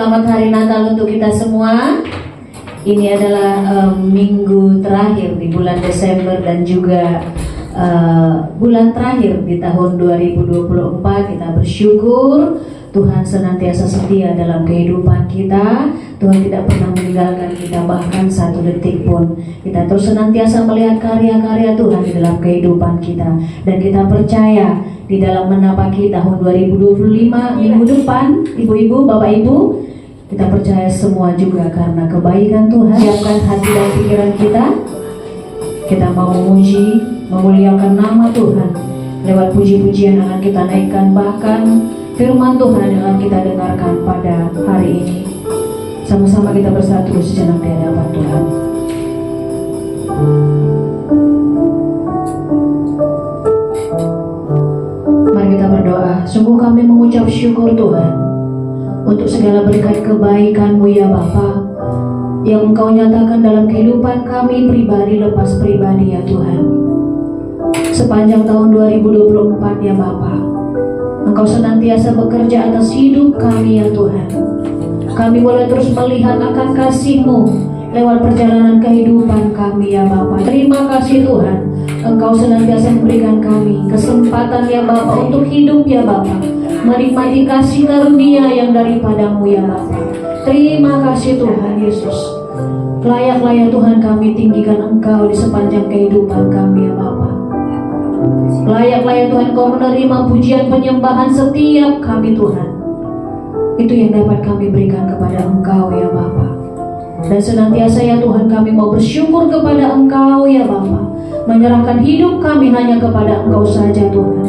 selamat hari Natal untuk kita semua. Ini adalah minggu terakhir di bulan Desember dan juga bulan terakhir di tahun 2024. Kita bersyukur Tuhan senantiasa setia dalam kehidupan kita. Tuhan tidak pernah meninggalkan kita bahkan satu detik pun. Kita terus senantiasa melihat karya-karya Tuhan di dalam kehidupan kita. Dan kita percaya di dalam menapaki tahun 2025 minggu depan, ibu-ibu, bapak-ibu, kita percaya semua juga karena kebaikan Tuhan. Siapkan hati dan pikiran kita. Kita mau memuji, memuliakan nama Tuhan. Lewat puji-pujian akan kita naikkan, bahkan firman Tuhan yang akan kita dengarkan pada hari ini. Sama-sama kita bersatu sejenak di hadapan Tuhan. Mari kita berdoa. Sungguh kami mengucap syukur Tuhan untuk segala berkat kebaikan-Mu ya Bapa, yang Engkau nyatakan dalam kehidupan kami pribadi lepas pribadi ya Tuhan. Sepanjang tahun 2024 ya Bapa, Engkau senantiasa bekerja atas hidup kami ya Tuhan. Kami boleh terus melihat akan kasih-Mu lewat perjalanan kehidupan kami ya Bapa. Terima kasih Tuhan, Engkau senantiasa memberikan kami kesempatan ya Bapa untuk hidup ya Bapa, menikmati kasih karunia yang daripada-Mu ya Bapa. Terima kasih Tuhan Yesus. Layak-layak Tuhan kami tinggikan Engkau di sepanjang kehidupan kami ya Bapa. Layak-layak Tuhan Kau menerima pujian penyembahan setiap kami Tuhan. Itu yang dapat kami berikan kepada Engkau ya Bapa. Dan senantiasa ya Tuhan kami mau bersyukur kepada Engkau ya Bapa, menyerahkan hidup kami hanya kepada Engkau saja Tuhan.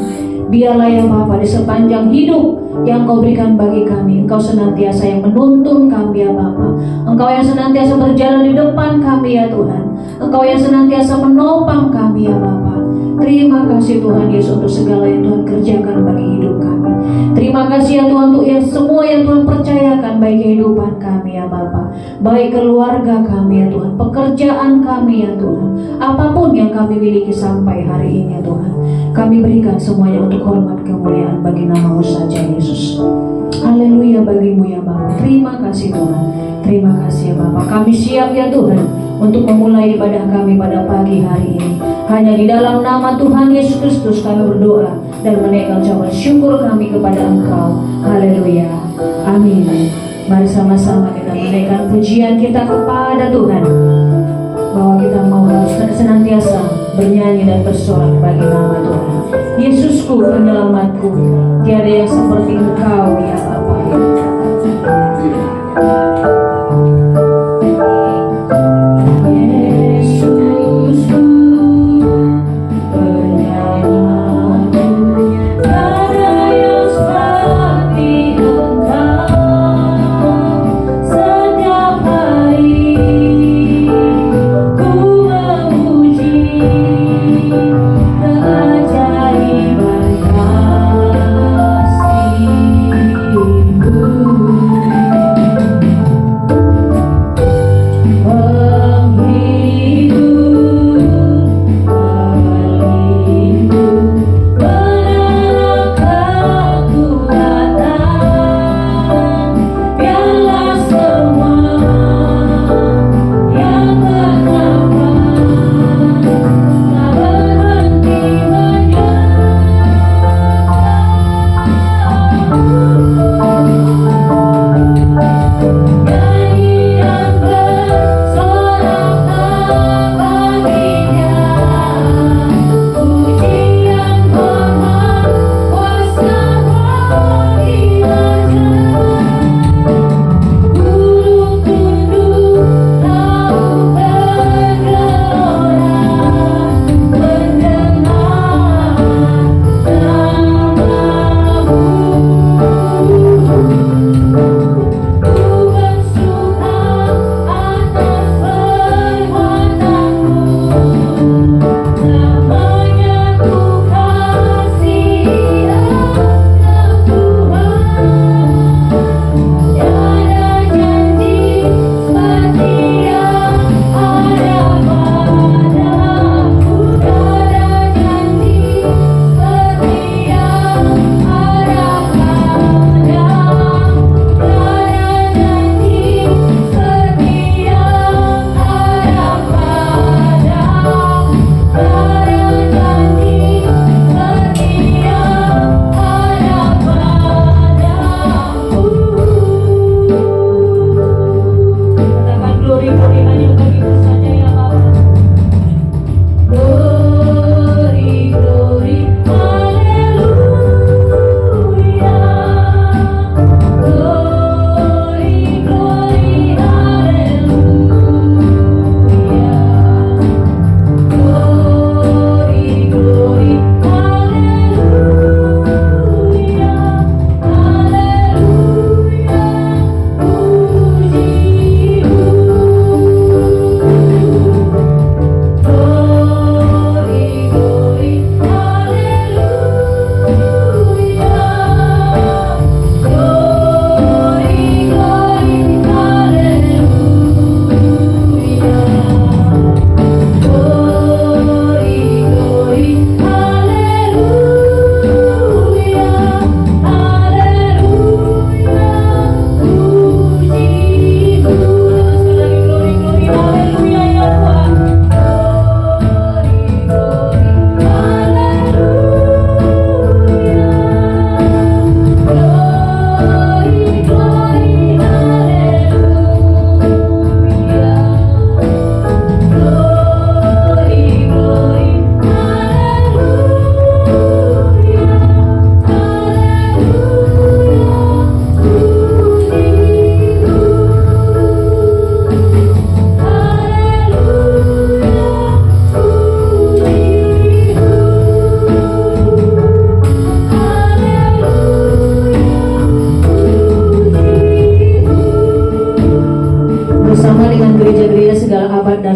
Biarlah ya Bapa di sepanjang hidup yang Kau berikan bagi kami, Engkau senantiasa yang menuntun kami ya Bapa. Engkau yang senantiasa berjalan di depan kami ya Tuhan. Engkau yang senantiasa menopang kami ya Bapa. Terima kasih Tuhan Yesus untuk segala yang Tuhan kerjakan bagi hidup kami. Terima kasih ya Tuhan untuk yang semua yang Tuhan percayakan bagi kehidupan kami ya Bapa, baik keluarga kami ya Tuhan, pekerjaan kami ya Tuhan, apapun yang kami miliki sampai hari ini ya Tuhan, kami berikan semuanya untuk hormat kemuliaan bagi nama-Mu saja Yesus. Haleluya bagimu ya Bapa. Terima kasih Tuhan. Terima kasih ya Bapa. Kami siap ya Tuhan untuk memulai ibadah kami pada pagi hari ini. Hanya di dalam nama Tuhan Yesus Kristus kami berdoa dan menaikkan ucapan syukur kami kepada Engkau. Haleluya. Amin. Mari sama-sama kita menaikkan pujian kita kepada Tuhan, bahwa kita mau senantiasa bernyanyi dan bersorak bagi nama Tuhan. Yesusku penyelamatku, tiada yang seperti Engkau ya Bapa. Keajaiban kasih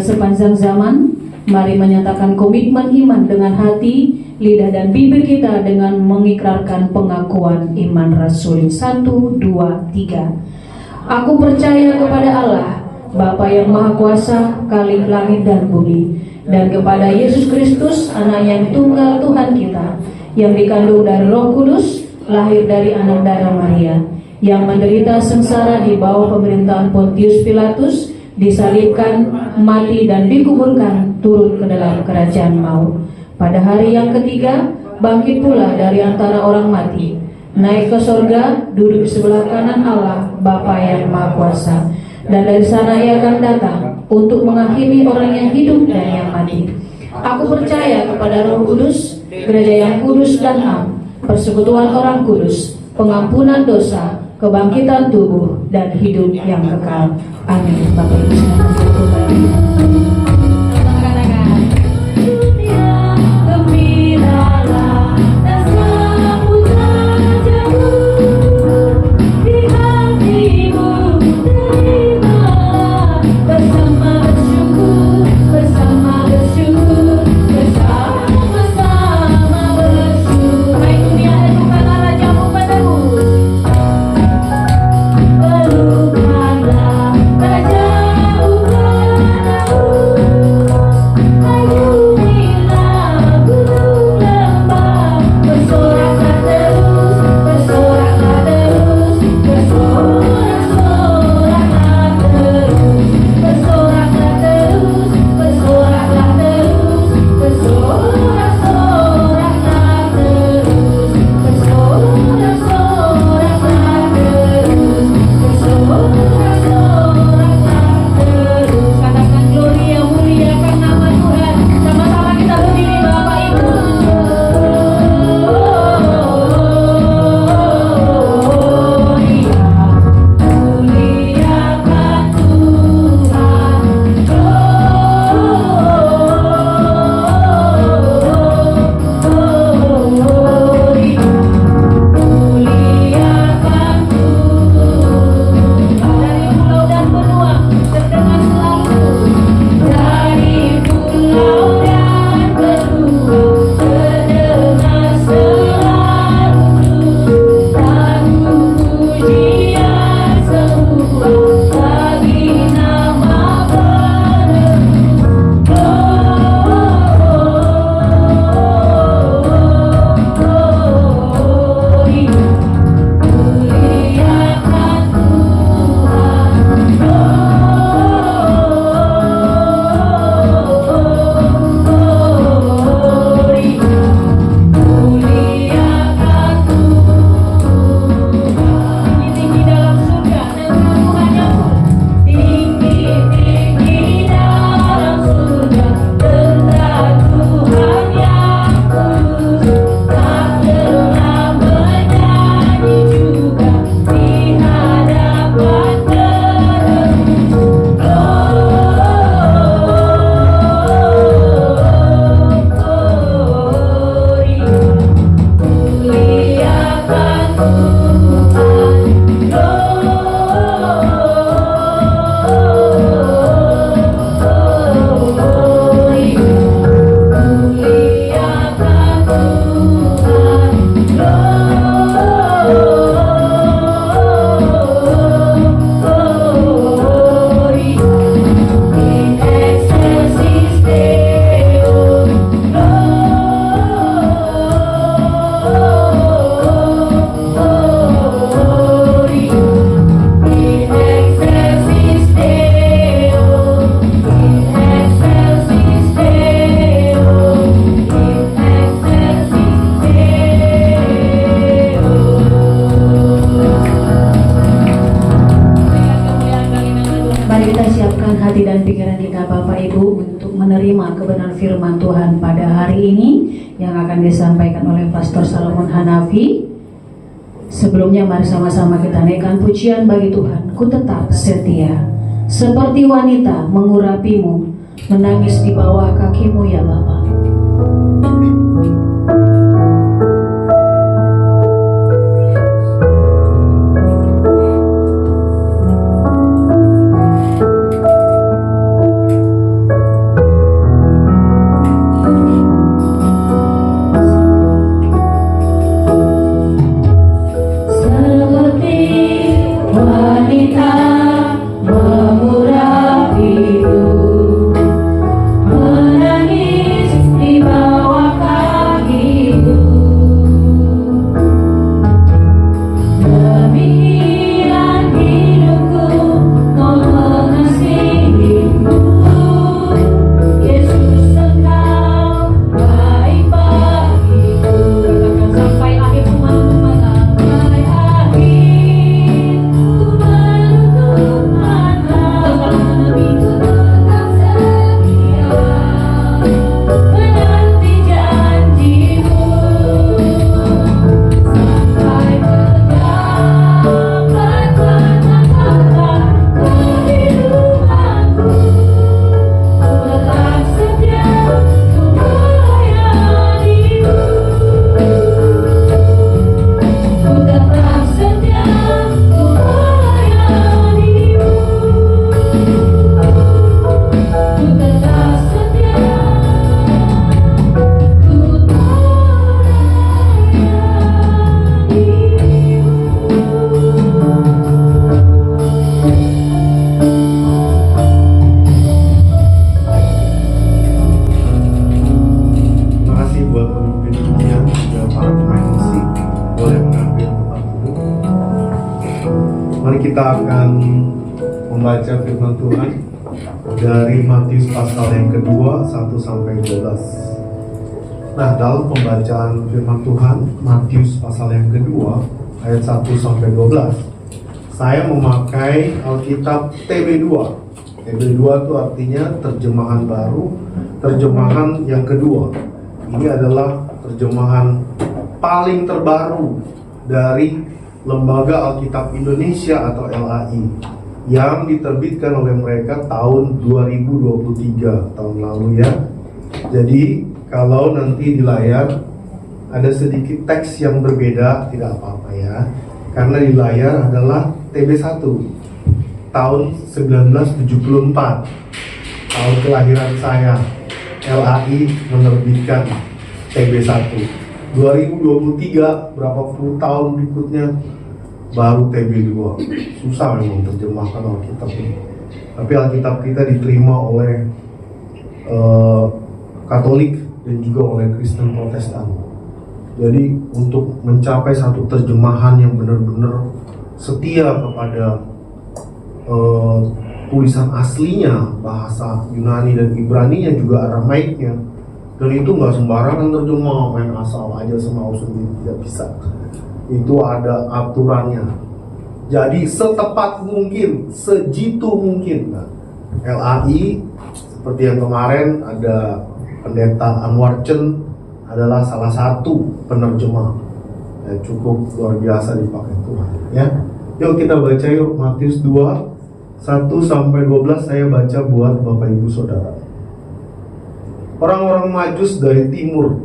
sepanjang zaman. Mari menyatakan komitmen iman dengan hati, lidah dan bibir kita dengan mengikrarkan pengakuan iman Rasul. 1, 2, 3. Aku percaya kepada Allah, Bapa yang Maha Kuasa, Khalik langit dan bumi, dan kepada Yesus Kristus, Anak yang tunggal Tuhan kita, yang dikandung dari Roh Kudus, lahir dari anak darah Maria, yang menderita sengsara di bawah pemerintahan Pontius Pilatus, disalibkan, mati dan dikuburkan, turun ke dalam kerajaan maut. Pada hari yang ketiga, bangkit pula dari antara orang mati, naik ke sorga, duduk di sebelah kanan Allah, Bapa yang Maha Kuasa. Dan dari sana ia akan datang untuk menghakimi orang yang hidup dan yang mati. Aku percaya kepada Roh Kudus, gereja yang kudus dan am, persekutuan orang kudus, pengampunan dosa, kebangkitan tubuh, dan hidup yang kekal. Amin. Bapak Ibu silakan duduk kembali. hati dan pikiran kita Bapak Ibu untuk menerima kebenaran firman Tuhan pada hari ini yang akan disampaikan oleh Pastor Salomon Hanafi. Sebelumnya mari sama-sama kita naikkan pujian bagi Tuhan. Ku tetap setia, seperti wanita mengurapimu, menangis di bawah kakimu ya Bapa. kita akan membaca firman Tuhan dari Matius pasal yang kedua 1 sampai 12. Nah, dalam pembacaan firman Tuhan Matius pasal yang kedua ayat 1 sampai 12, saya memakai Alkitab TB2. TB2 itu artinya terjemahan baru, terjemahan yang kedua. Ini adalah terjemahan paling terbaru dari Lembaga Alkitab Indonesia atau LAI yang diterbitkan oleh mereka tahun 2023, tahun lalu ya. Jadi kalau nanti di layar ada sedikit teks yang berbeda, tidak apa-apa ya, karena di layar adalah TB1 tahun 1974, tahun kelahiran saya. LAI menerbitkan TB1. 2023, berapa puluh tahun berikutnya baru TB2. Susah memang terjemahkan Alkitab ini. Tapi Alkitab kita diterima oleh Katolik dan juga oleh Kristen Protestan. Jadi untuk mencapai satu terjemahan yang benar-benar setia kepada tulisan aslinya, bahasa Yunani dan Ibrani-nya juga Aramaiknya, dan itu nggak sembarangan terjemah, main asal aja semau sendiri, tidak bisa. Itu ada aturannya. Jadi setepat mungkin, sejitu mungkin. Nah, LAI seperti yang kemarin ada Pendeta Anwar Chen adalah salah satu penerjemah. Ya, cukup luar biasa dipakai Tuhan. Ya, yuk kita baca yuk Matius 2 1 sampai 12. Saya baca buat Bapak Ibu Saudara. Orang-orang Majus dari timur.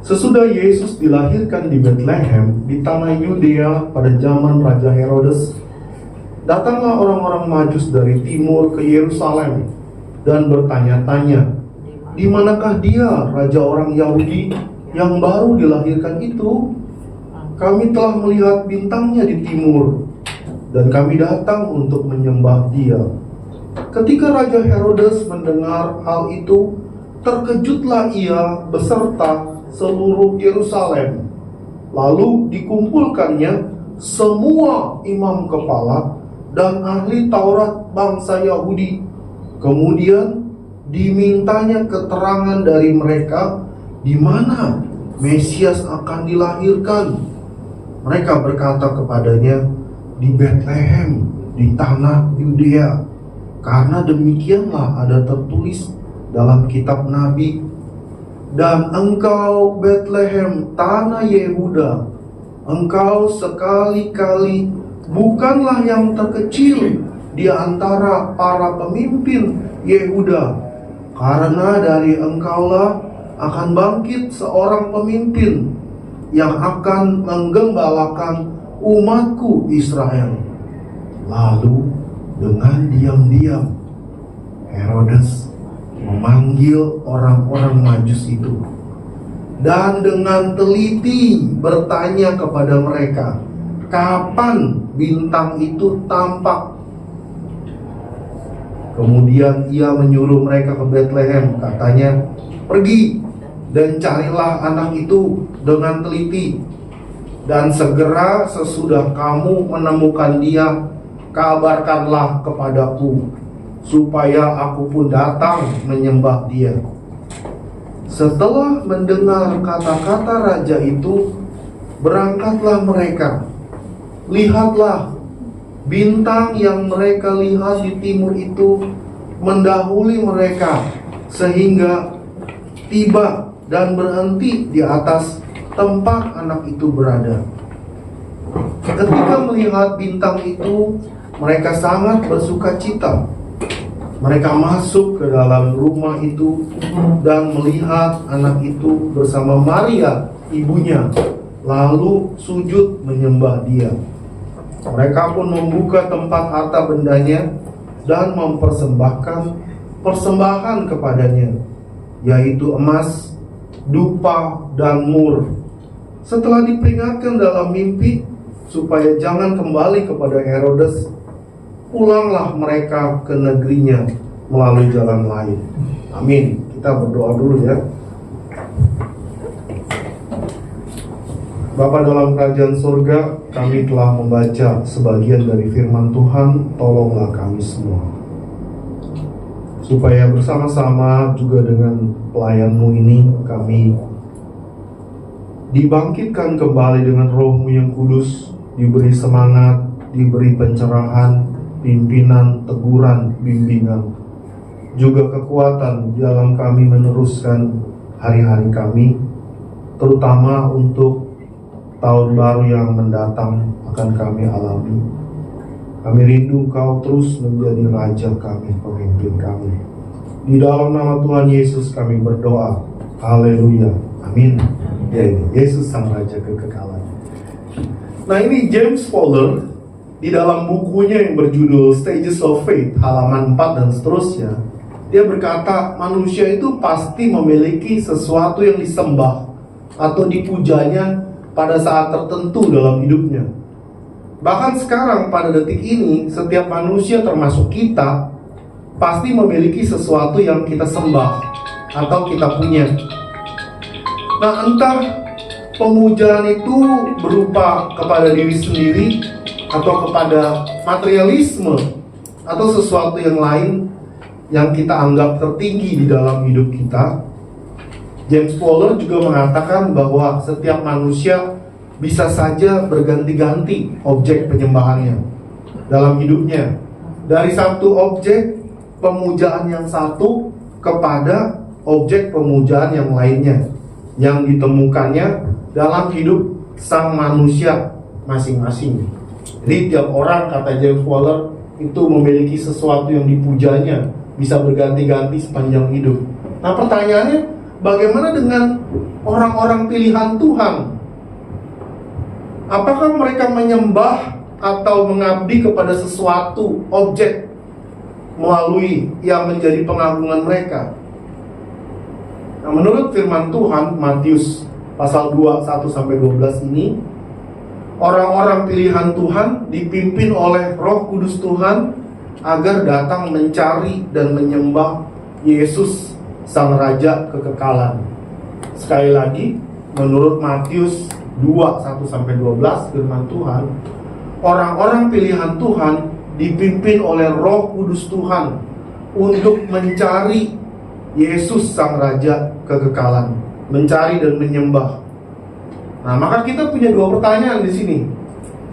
Sesudah Yesus dilahirkan di Bethlehem di tanah Yudea pada zaman Raja Herodes, datanglah orang-orang Majus dari timur ke Yerusalem dan bertanya-tanya, di manakah dia, raja orang Yahudi yang baru dilahirkan itu? Kami telah melihat bintangnya di timur dan kami datang untuk menyembah dia. Ketika Raja Herodes mendengar hal itu, terkejutlah ia beserta seluruh Yerusalem. Lalu dikumpulkannya semua imam kepala dan ahli Taurat bangsa Yahudi. Kemudian dimintanya keterangan dari mereka di mana Mesias akan dilahirkan. Mereka berkata kepadanya, di Bethlehem, di tanah Yudea, karena demikianlah ada tertulis dalam kitab Nabi, dan engkau Bethlehem, tanah Yehuda, engkau sekali-kali bukanlah yang terkecil di antara para pemimpin Yehuda, karena dari engkaulah akan bangkit seorang pemimpin yang akan menggembalakan umatku Israel. Lalu dengan diam-diam Herodes memanggil orang-orang Majus itu dan dengan teliti bertanya kepada mereka, kapan bintang itu tampak. Kemudian ia menyuruh mereka ke Bethlehem, katanya, pergi dan carilah anak itu dengan teliti, dan segera sesudah kamu menemukan dia, kabarkanlah kepadaku, supaya aku pun datang menyembah dia. Setelah mendengar kata-kata raja itu, berangkatlah mereka. Lihatlah, bintang yang mereka lihat di timur itu mendahului mereka, sehingga tiba dan berhenti di atas tempat anak itu berada. Ketika melihat bintang itu, mereka sangat bersukacita. Mereka masuk ke dalam rumah itu dan melihat anak itu bersama Maria, ibunya, lalu sujud menyembah dia. Mereka pun membuka tempat harta bendanya dan mempersembahkan persembahan kepadanya, yaitu emas, dupa, dan mur. Setelah diperingatkan dalam mimpi supaya jangan kembali kepada Herodes, pulanglah mereka ke negerinya melalui jalan lain. Amin. Kita berdoa dulu ya. Bapa dalam kerajaan surga, kami telah membaca sebagian dari firman Tuhan. Tolonglah kami semua, supaya bersama-sama juga dengan pelayan-Mu ini, kami dibangkitkan kembali dengan Roh-Mu yang kudus, diberi semangat, diberi pencerahan, pimpinan, teguran, bimbingan, juga kekuatan dalam kami meneruskan hari-hari kami, terutama untuk tahun baru yang mendatang akan kami alami. Kami rindu Kau terus menjadi Raja kami, pemimpin kami. Di dalam nama Tuhan Yesus kami berdoa. Haleluya. Amin. Ya, ini Yesus Sang Raja kekekalan. Nah, ini James Fowler di dalam bukunya yang berjudul Stages of Faith, halaman 4 dan seterusnya, dia berkata, manusia itu pasti memiliki sesuatu yang disembah atau dipujanya pada saat tertentu dalam hidupnya. Bahkan sekarang pada detik ini, setiap manusia termasuk kita pasti memiliki sesuatu yang kita sembah atau kita punya. Nah, entah pemujaan itu berupa kepada diri sendiri atau kepada materialisme atau sesuatu yang lain yang kita anggap tertinggi di dalam hidup kita. James Fowler juga mengatakan bahwa setiap manusia bisa saja berganti-ganti objek penyembahannya dalam hidupnya, dari satu objek pemujaan yang satu kepada objek pemujaan yang lainnya yang ditemukannya dalam hidup sang manusia masing-masing. Jadi tiap orang, kata James Fowler, itu memiliki sesuatu yang dipujanya, bisa berganti-ganti sepanjang hidup. Nah, pertanyaannya, bagaimana dengan orang-orang pilihan Tuhan? Apakah mereka menyembah atau mengabdi kepada sesuatu objek melalui yang menjadi pengagungan mereka? Nah, menurut firman Tuhan Matius pasal 2 1-12 ini, orang-orang pilihan Tuhan dipimpin oleh Roh Kudus Tuhan agar datang mencari dan menyembah Yesus Sang Raja kekekalan. Sekali lagi, menurut Matius 2 1-12 firman Tuhan, orang-orang pilihan Tuhan dipimpin oleh Roh Kudus Tuhan untuk mencari Yesus Sang Raja kekekalan, mencari dan menyembah. Nah, maka kita punya dua pertanyaan di sini.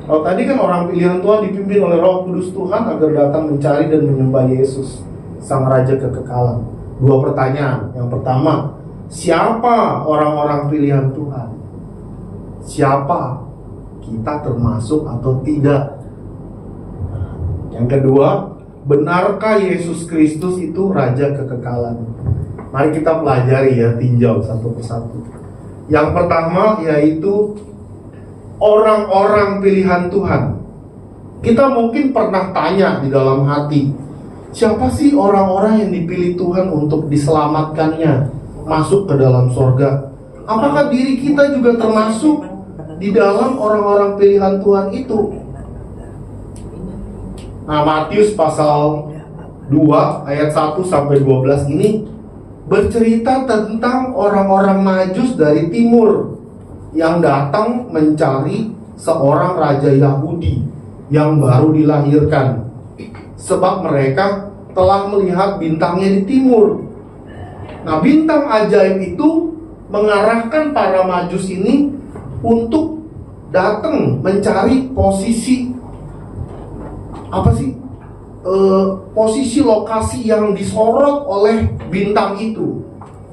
Kalau tadi kan orang pilihan Tuhan dipimpin oleh Roh Kudus Tuhan agar datang mencari dan menyembah Yesus Sang Raja kekekalan. Dua pertanyaan. Yang pertama, siapa orang-orang pilihan Tuhan? Siapa? Kita termasuk atau tidak? Yang kedua, benarkah Yesus Kristus itu Raja kekekalan? Mari kita pelajari ya, tinjau satu persatu. Yang pertama yaitu orang-orang pilihan Tuhan. Kita mungkin pernah tanya di dalam hati, siapa sih orang-orang yang dipilih Tuhan untuk diselamatkannya masuk ke dalam sorga? Apakah diri kita juga termasuk di dalam orang-orang pilihan Tuhan itu? Nah, Matius pasal 2 ayat 1-12 ini bercerita tentang orang-orang Majus dari timur yang datang mencari seorang raja Yahudi yang baru dilahirkan, sebab mereka telah melihat bintangnya di timur. Nah, bintang ajaib itu mengarahkan para Majus ini untuk datang mencari posisi posisi lokasi yang disorot oleh bintang itu.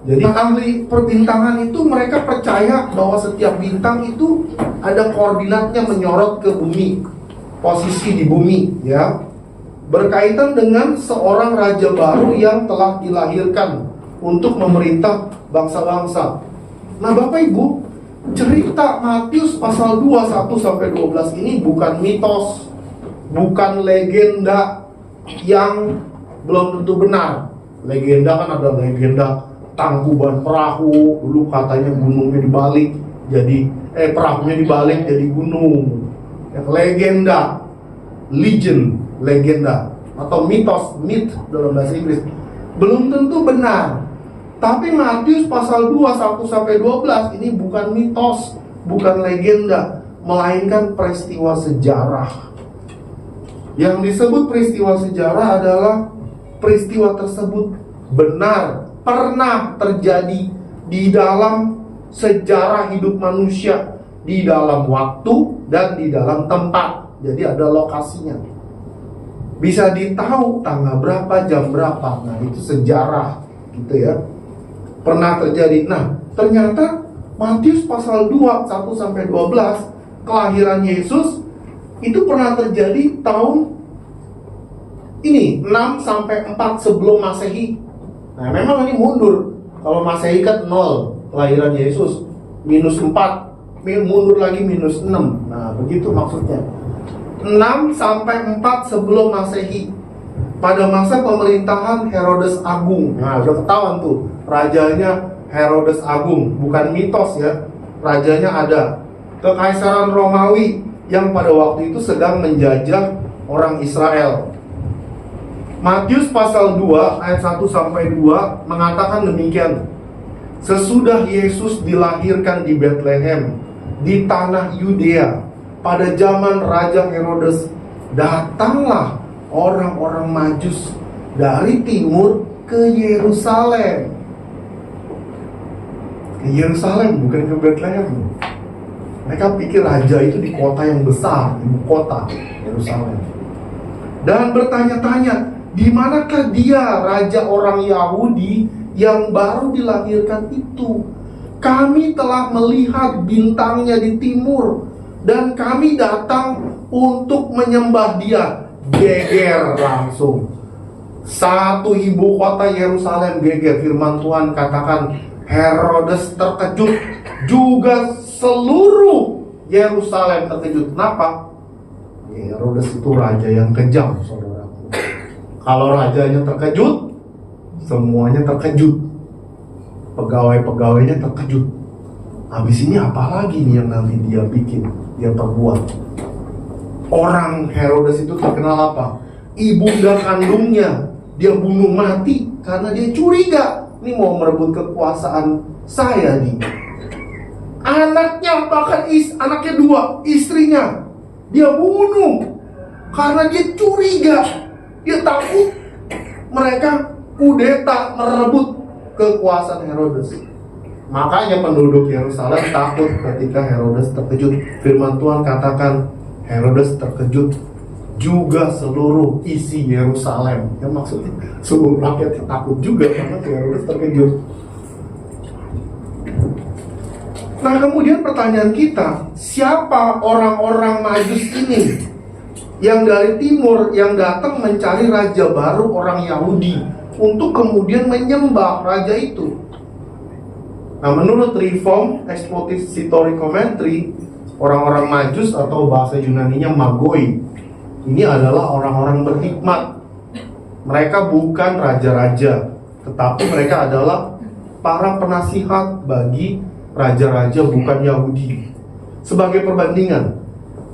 Jadi ahli perbintangan itu mereka percaya bahwa setiap bintang itu ada koordinatnya menyorot ke bumi, posisi di bumi, ya, berkaitan dengan seorang raja baru yang telah dilahirkan untuk memerintah bangsa-bangsa. Nah, Bapak Ibu, cerita Matius pasal 2 1-12 ini bukan mitos, bukan legenda yang belum tentu benar. Legenda kan ada legenda Tangkuban Perahu, dulu katanya gunungnya dibalik jadi perahunya dibalik jadi gunung. Yang legenda, legend, legenda atau mitos, myth dalam bahasa Inggris, belum tentu benar. Tapi Matius pasal 2 1-12 ini bukan mitos, bukan legenda, melainkan peristiwa sejarah. Yang disebut peristiwa sejarah adalah peristiwa tersebut benar, pernah terjadi di dalam sejarah hidup manusia, di dalam waktu dan di dalam tempat. Jadi ada lokasinya, bisa ditahu tanggal berapa, jam berapa. Nah itu sejarah gitu ya, pernah terjadi. Nah ternyata Matius pasal 2 1-12, kelahiran Yesus itu pernah terjadi tahun ini 6-4 sebelum Masehi. Nah memang ini mundur. Kalau Masehi kan 0 kelahiran Yesus, -4, mundur lagi -6. Nah begitu maksudnya. 6-4 sebelum Masehi, pada masa pemerintahan Herodes Agung. Nah udah ketahuan tuh, rajanya Herodes Agung, bukan mitos ya. Rajanya ada. Kekaisaran Romawi yang pada waktu itu sedang menjajah orang Israel. Matius pasal 2 ayat 1-2 mengatakan demikian. Sesudah Yesus dilahirkan di Bethlehem, di tanah Yudea, pada zaman Raja Herodes, datanglah orang-orang Majus dari timur ke Yerusalem. Ke Yerusalem, bukan ke Bethlehem. Mereka pikir raja itu di kota yang besar, ibu kota Yerusalem. Dan bertanya-tanya, di manakah dia, raja orang Yahudi yang baru dilahirkan itu? Kami telah melihat bintangnya di timur, dan kami datang untuk menyembah dia. Geger langsung. Satu ibu kota Yerusalem geger. Firman Tuhan katakan Herodes terkejut, juga seluruh Yerusalem terkejut. Kenapa? Herodes itu raja yang kejam, saudaraku. Kalau rajanya terkejut, semuanya terkejut. Pegawai-pegawainya terkejut. Habis ini apa lagi nih yang nanti dia bikin, dia perbuat? Orang Herodes itu terkenal apa? Ibunda kandungnya dia bunuh mati karena dia curiga, ini mau merebut kekuasaan saya nih. Anaknya, bahkan anaknya 2, istrinya dia bunuh karena dia curiga, dia takut mereka kudeta merebut kekuasaan Herodes. Makanya penduduk Yerusalem takut ketika Herodes terkejut. Firman Tuhan katakan Herodes terkejut, juga seluruh isi Yerusalem. Ya maksudnya seluruh rakyat takut juga karena Herodes terkejut. Nah kemudian pertanyaan kita, siapa orang-orang Majus ini yang dari timur yang datang mencari raja baru orang Yahudi untuk kemudian menyembah raja itu? Nah menurut Reform Expository Commentary, orang-orang Majus atau bahasa Yunaninya Magoi, ini adalah orang-orang berhikmat. Mereka bukan raja-raja, tetapi mereka adalah para penasihat bagi raja-raja bukan Yahudi. Sebagai perbandingan,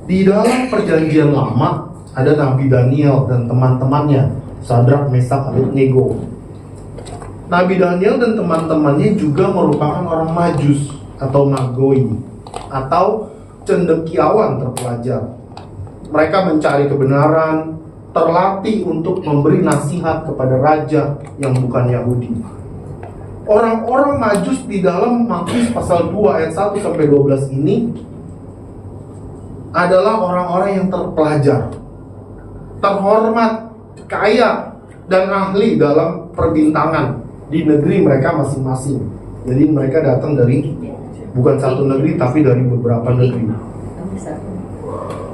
di dalam perjanjian lama ada Nabi Daniel dan teman-temannya, Sadrak, Mesak, Abednego. Nabi Daniel dan teman-temannya juga merupakan orang Majus atau Magoi, atau cendekiawan terpelajar. Mereka mencari kebenaran, terlatih untuk memberi nasihat kepada raja yang bukan Yahudi. Orang-orang Majus di dalam Matius pasal 2 ayat 1-12 ini adalah orang-orang yang terpelajar, terhormat, kaya, dan ahli dalam perbintangan di negeri mereka masing-masing. Jadi mereka datang dari bukan satu negeri tapi dari beberapa negeri.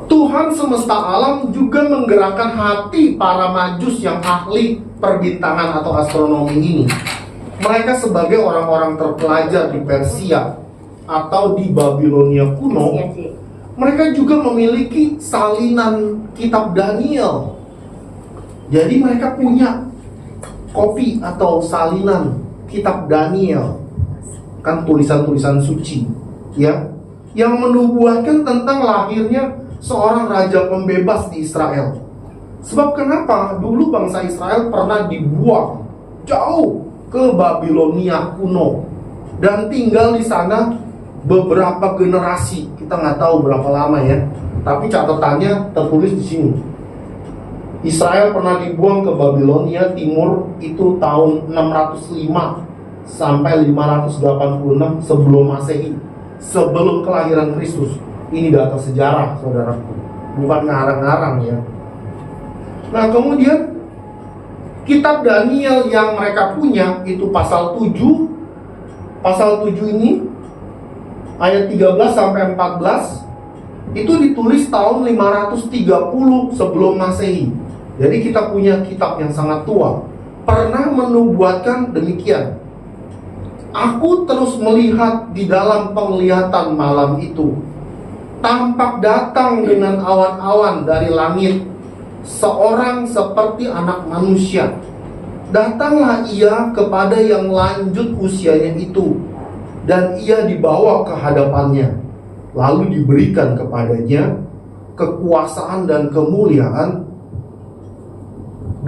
Tuhan semesta alam juga menggerakkan hati para Majus yang ahli perbintangan atau astronomi ini. Mereka sebagai orang-orang terpelajar di Persia atau di Babilonia kuno, mereka juga memiliki salinan kitab Daniel. Jadi mereka punya kopi atau salinan kitab Daniel, kan tulisan-tulisan suci, ya, yang menubuatkan tentang lahirnya seorang raja pembebas di Israel. Sebab kenapa? Dulu bangsa Israel pernah dibuang jauh ke Babilonia kuno dan tinggal di sana beberapa generasi, kita nggak tahu berapa lama ya, tapi catatannya tertulis di sini. Israel pernah dibuang ke Babilonia Timur itu tahun 605 sampai 586 sebelum Masehi, sebelum kelahiran Kristus. Ini data sejarah, saudaraku, bukan ngarang-ngarang ya. Nah, kemudian kitab Daniel yang mereka punya itu pasal 7. Pasal 7 ini ayat 13 sampai 14 itu ditulis tahun 530 sebelum Masehi. Jadi kita punya kitab yang sangat tua. Pernah menubuatkan demikian. Aku terus melihat di dalam penglihatan malam itu, tampak datang dengan awan-awan dari langit seorang seperti anak manusia. Datanglah ia kepada yang lanjut usianya itu, dan ia dibawa ke hadapannya. Lalu diberikan kepadanya kekuasaan dan kemuliaan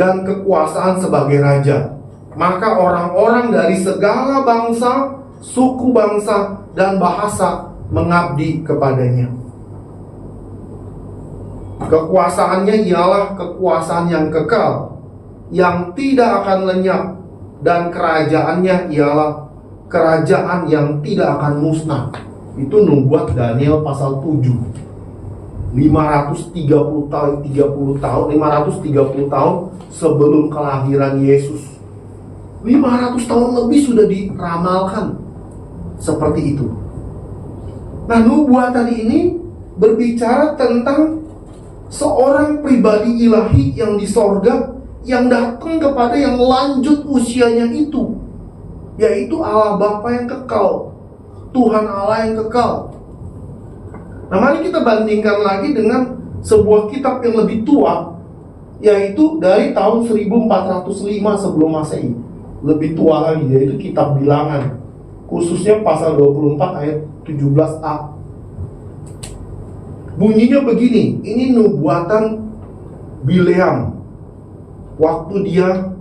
dan kekuasaan sebagai raja. Maka orang-orang dari segala bangsa, suku bangsa, dan bahasa mengabdi kepadanya. Kekuasaannya ialah kekuasaan yang kekal, yang tidak akan lenyap, dan kerajaannya ialah kerajaan yang tidak akan musnah. Itu nubuat Daniel pasal 7. 530 tahun sebelum kelahiran Yesus. 500 tahun lebih sudah diramalkan seperti itu. Nah, nubuatan ini berbicara tentang seorang pribadi ilahi yang di sorga, yang datang kepada yang lanjut usianya itu, yaitu Allah Bapa yang kekal, Tuhan Allah yang kekal. Nah, mari kita bandingkan lagi dengan sebuah kitab yang lebih tua, yaitu dari tahun 1405 sebelum Masehi. Lebih tua lagi, yaitu kitab Bilangan, khususnya pasal 24 ayat 17a. Bunyinya begini, ini nubuatan Bileam waktu dia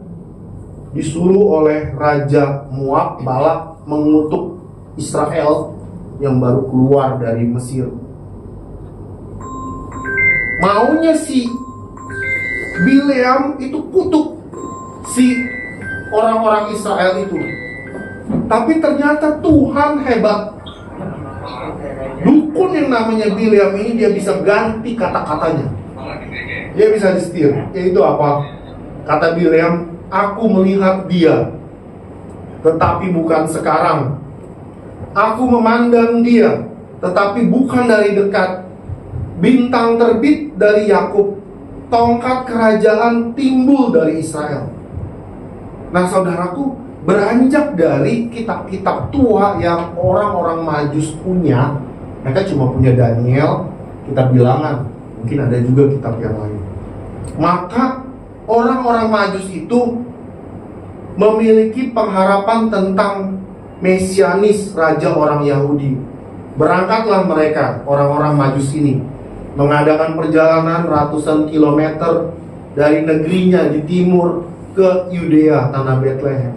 disuruh oleh Raja Moab, Balak, mengutuk Israel yang baru keluar dari Mesir. Maunya si Bileam itu kutuk si orang-orang Israel itu. Tapi ternyata Tuhan hebat. Dukun yang namanya Bileam ini dia bisa ganti kata-katanya. Dia bisa disetir. Yaitu apa? Kata Bileam, aku melihat dia, tetapi bukan sekarang. Aku memandang dia, tetapi bukan dari dekat. Bintang terbit dari Yakub, tongkat kerajaan timbul dari Israel. Nah, saudaraku, beranjak dari kitab-kitab tua yang orang-orang Majus punya, mereka cuma punya Daniel, kitab Bilangan, mungkin ada juga kitab yang lain. Maka orang-orang Majus itu memiliki pengharapan tentang Mesianis, raja orang Yahudi. Berangkatlah mereka, orang-orang Majus ini, mengadakan perjalanan ratusan kilometer dari negerinya di timur ke Yudea, tanah Bethlehem.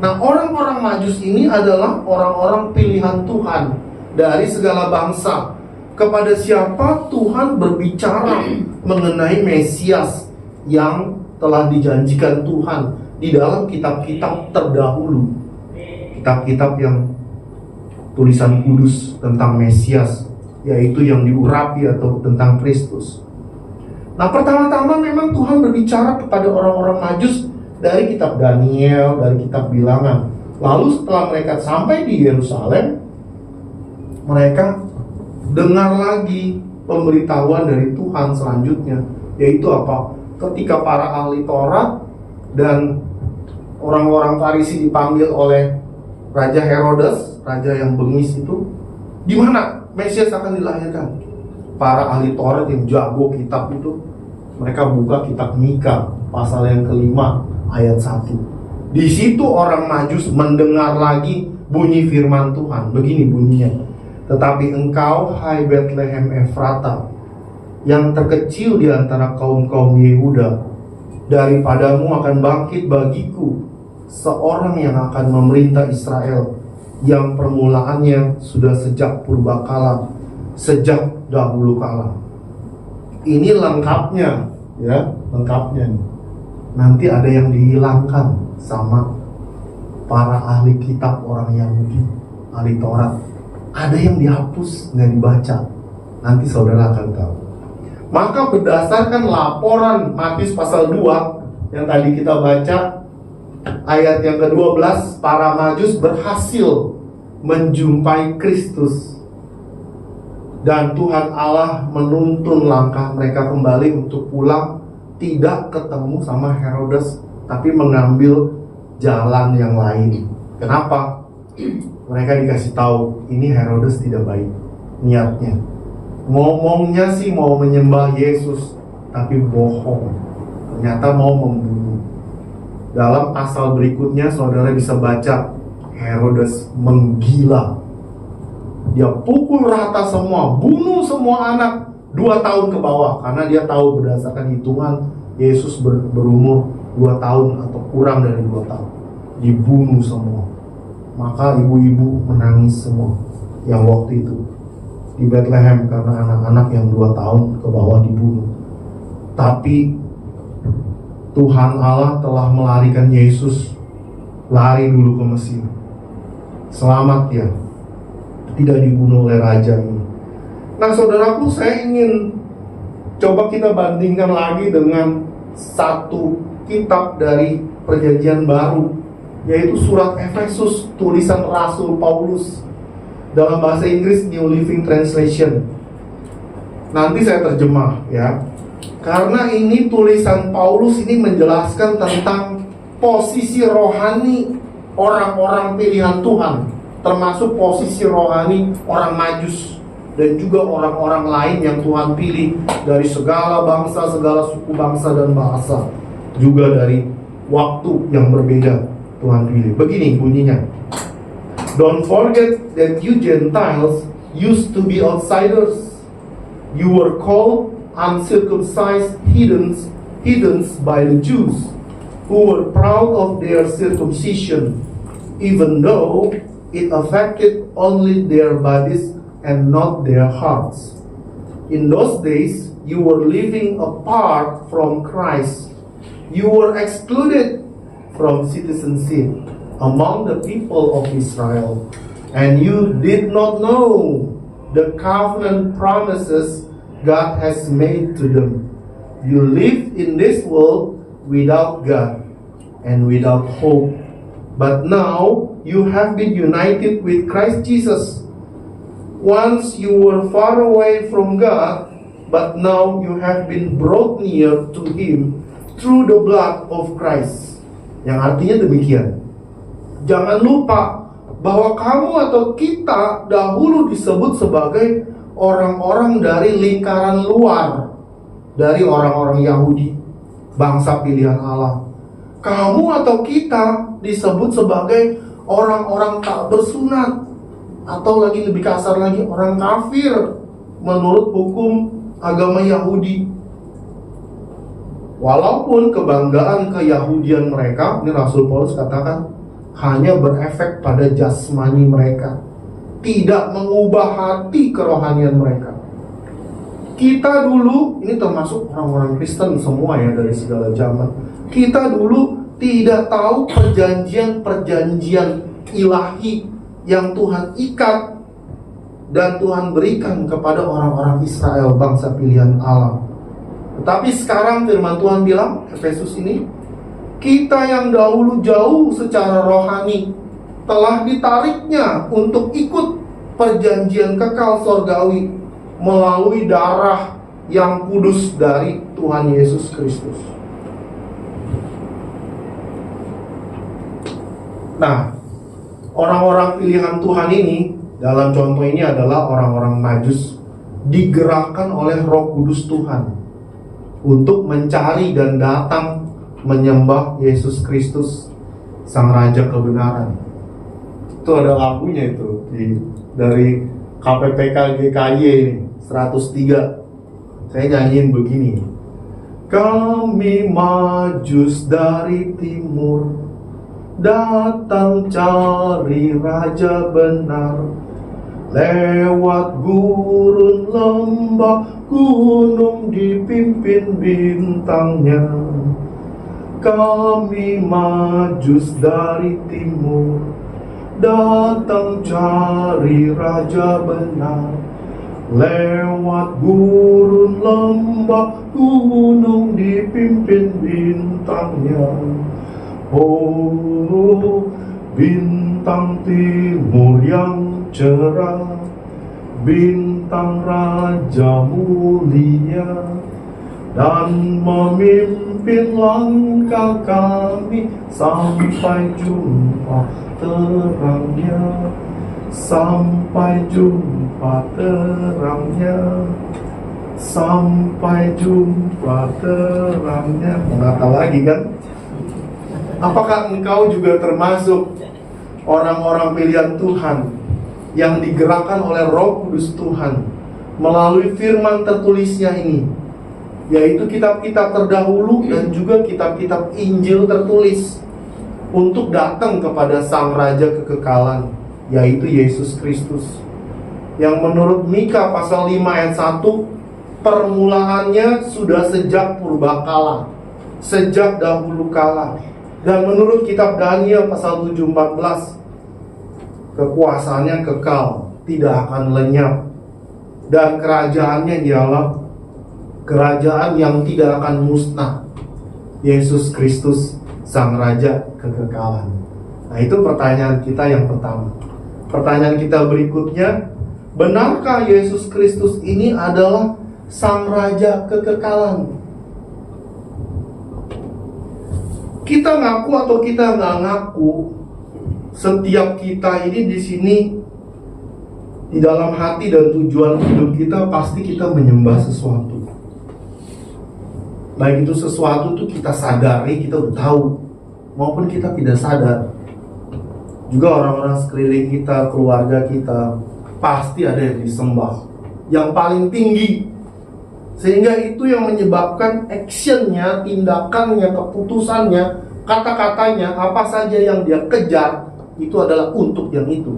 Nah, orang-orang Majus ini adalah orang-orang pilihan Tuhan dari segala bangsa. Kepada siapa Tuhan berbicara mengenai Mesias yang telah dijanjikan Tuhan di dalam kitab-kitab terdahulu. Kitab-kitab yang tulisan kudus tentang Mesias, yaitu yang diurapi atau tentang Kristus. Nah, pertama-tama memang Tuhan berbicara kepada orang-orang Majus dari kitab Daniel, dari kitab Bilangan. Lalu setelah mereka sampai di Yerusalem, mereka dengar lagi pemberitahuan dari Tuhan selanjutnya, yaitu apa? Ketika para ahli Taurat dan orang-orang Farisi dipanggil oleh Raja Herodes, raja yang bengis itu, di mana Mesias akan dilahirkan? Para ahli Taurat yang jago kitab itu, mereka buka kitab Mika pasal yang kelima ayat 1. Di situ orang Majus mendengar lagi bunyi firman Tuhan. Begini bunyinya, tetapi engkau, hai Bethlehem Efrata, yang terkecil di antara kaum-kaum Yehuda, daripadamu akan bangkit bagiku seorang yang akan memerintah Israel, yang permulaannya sudah sejak purbakala, sejak dahulu kala. Ini lengkapnya, ya, lengkapnya. Nanti ada yang dihilangkan sama para ahli kitab orang Yahudi, ahli Taurat. Ada yang dihapus, nggak dibaca. Nanti saudara akan tahu. Maka berdasarkan laporan Matius pasal 2 yang tadi kita baca, ayat yang ke-12, para Majus berhasil menjumpai Kristus. Dan Tuhan Allah menuntun langkah mereka kembali untuk pulang, tidak ketemu sama Herodes, tapi mengambil jalan yang lain. Kenapa? Mereka dikasih tahu, ini Herodes tidak baik niatnya. Ngomongnya sih mau menyembah Yesus, tapi bohong. Ternyata mau membunuh. Dalam pasal berikutnya saudara bisa baca, Herodes menggila. Dia pukul rata semua, bunuh semua anak 2 tahun ke bawah, karena dia tahu berdasarkan hitungan Yesus berumur 2 tahun atau kurang dari 2 tahun. Dibunuh semua. Maka ibu-ibu menangis semua yang waktu itu di Bethlehem karena anak-anak yang 2 tahun ke bawah dibunuh. Tapi Tuhan Allah telah melarikan Yesus lari dulu ke Mesir. Selamat ya, tidak dibunuh oleh raja ini. Nah saudaraku, saya ingin coba kita bandingkan lagi dengan satu kitab dari Perjanjian Baru, yaitu surat Efesus, tulisan Rasul Paulus dalam bahasa Inggris New Living Translation. Nanti saya terjemah ya. Karena ini tulisan Paulus ini menjelaskan tentang posisi rohani orang-orang pilihan Tuhan, termasuk posisi rohani orang Majus dan juga orang-orang lain yang Tuhan pilih dari segala bangsa, segala suku bangsa dan bahasa, juga dari waktu yang berbeda Tuhan pilih. Begini bunyinya. Don't forget that you Gentiles used to be outsiders. You were called uncircumcised heathens by the Jews, who were proud of their circumcision, even though it affected only their bodies and not their hearts. In those days, you were living apart from Christ. You were excluded from citizenship among the people of Israel, and you did not know the covenant promises God has made to them. You lived in this world without God and without hope. But now you have been united with Christ Jesus. Once you were far away from God, but now you have been brought near to Him through the blood of Christ. Yang artinya demikian. Jangan lupa bahwa kamu atau kita dahulu disebut sebagai orang-orang dari lingkaran luar, dari orang-orang Yahudi, bangsa pilihan Allah. Kamu atau kita disebut sebagai orang-orang tak bersunat, atau lagi lebih kasar lagi, orang kafir menurut hukum agama Yahudi. Walaupun kebanggaan keyahudian mereka, ini Rasul Paulus katakan, hanya berefek pada jasmani mereka, tidak mengubah hati kerohanian mereka. Kita dulu, ini termasuk orang-orang Kristen semua ya dari segala zaman, kita dulu tidak tahu perjanjian-perjanjian ilahi yang Tuhan ikat dan Tuhan berikan kepada orang-orang Israel, bangsa pilihan Allah. Tetapi sekarang firman Tuhan bilang, Efesus ini, kita yang dahulu jauh secara rohani telah ditariknya untuk ikut perjanjian kekal sorgawi melalui darah yang kudus dari Tuhan Yesus Kristus. Nah, orang-orang pilihan Tuhan ini, dalam contoh ini adalah orang-orang Majus, digerakkan oleh Roh Kudus Tuhan untuk mencari dan datang menyembah Yesus Kristus, Sang Raja Kebenaran. Itu ada lagunya itu dari KPPK GKY ini, 103. Saya nyanyiin begini. Kami Majus dari timur, datang cari raja benar. Lewat gurun lembah, gunung dipimpin bintangnya. Kami majus dari timur, datang cari raja benar. Lewat gurun lembah, gunung dipimpin bintangnya. Oh, bintang timur yang cerah, bintang raja mulia, dan memimpin langkah kami sampai jumpa terangnya, sampai jumpa terangnya, sampai jumpa terangnya. Mengata lagi kan? Apakah engkau juga termasuk orang-orang pilihan Tuhan yang digerakkan oleh Roh Kudus Tuhan melalui firman tertulisnya ini, yaitu kitab-kitab terdahulu dan juga kitab-kitab Injil tertulis, untuk datang kepada Sang Raja kekekalan, yaitu Yesus Kristus, yang menurut Mika pasal 5 ayat 1, permulaannya sudah sejak purbakala, sejak dahulu kala. Dan menurut kitab Daniel pasal 7:14, kekuasaannya kekal, tidak akan lenyap, dan kerajaannya ialah kerajaan yang tidak akan musnah, Yesus Kristus Sang Raja kekekalan. Nah, itu pertanyaan kita yang pertama. Pertanyaan kita berikutnya, benarkah Yesus Kristus ini adalah Sang Raja kekekalan? Kita ngaku atau kita nggak ngaku, setiap kita ini di sini, di dalam hati dan tujuan hidup kita, pasti kita menyembah sesuatu. Baik itu sesuatu itu kita sadari, kita udah tahu, maupun kita tidak sadar. Juga orang-orang sekeliling kita, keluarga kita, pasti ada yang disembah, yang paling tinggi. Sehingga itu yang menyebabkan actionnya, tindakannya, keputusannya, kata-katanya, apa saja yang dia kejar, itu adalah untuk yang itu.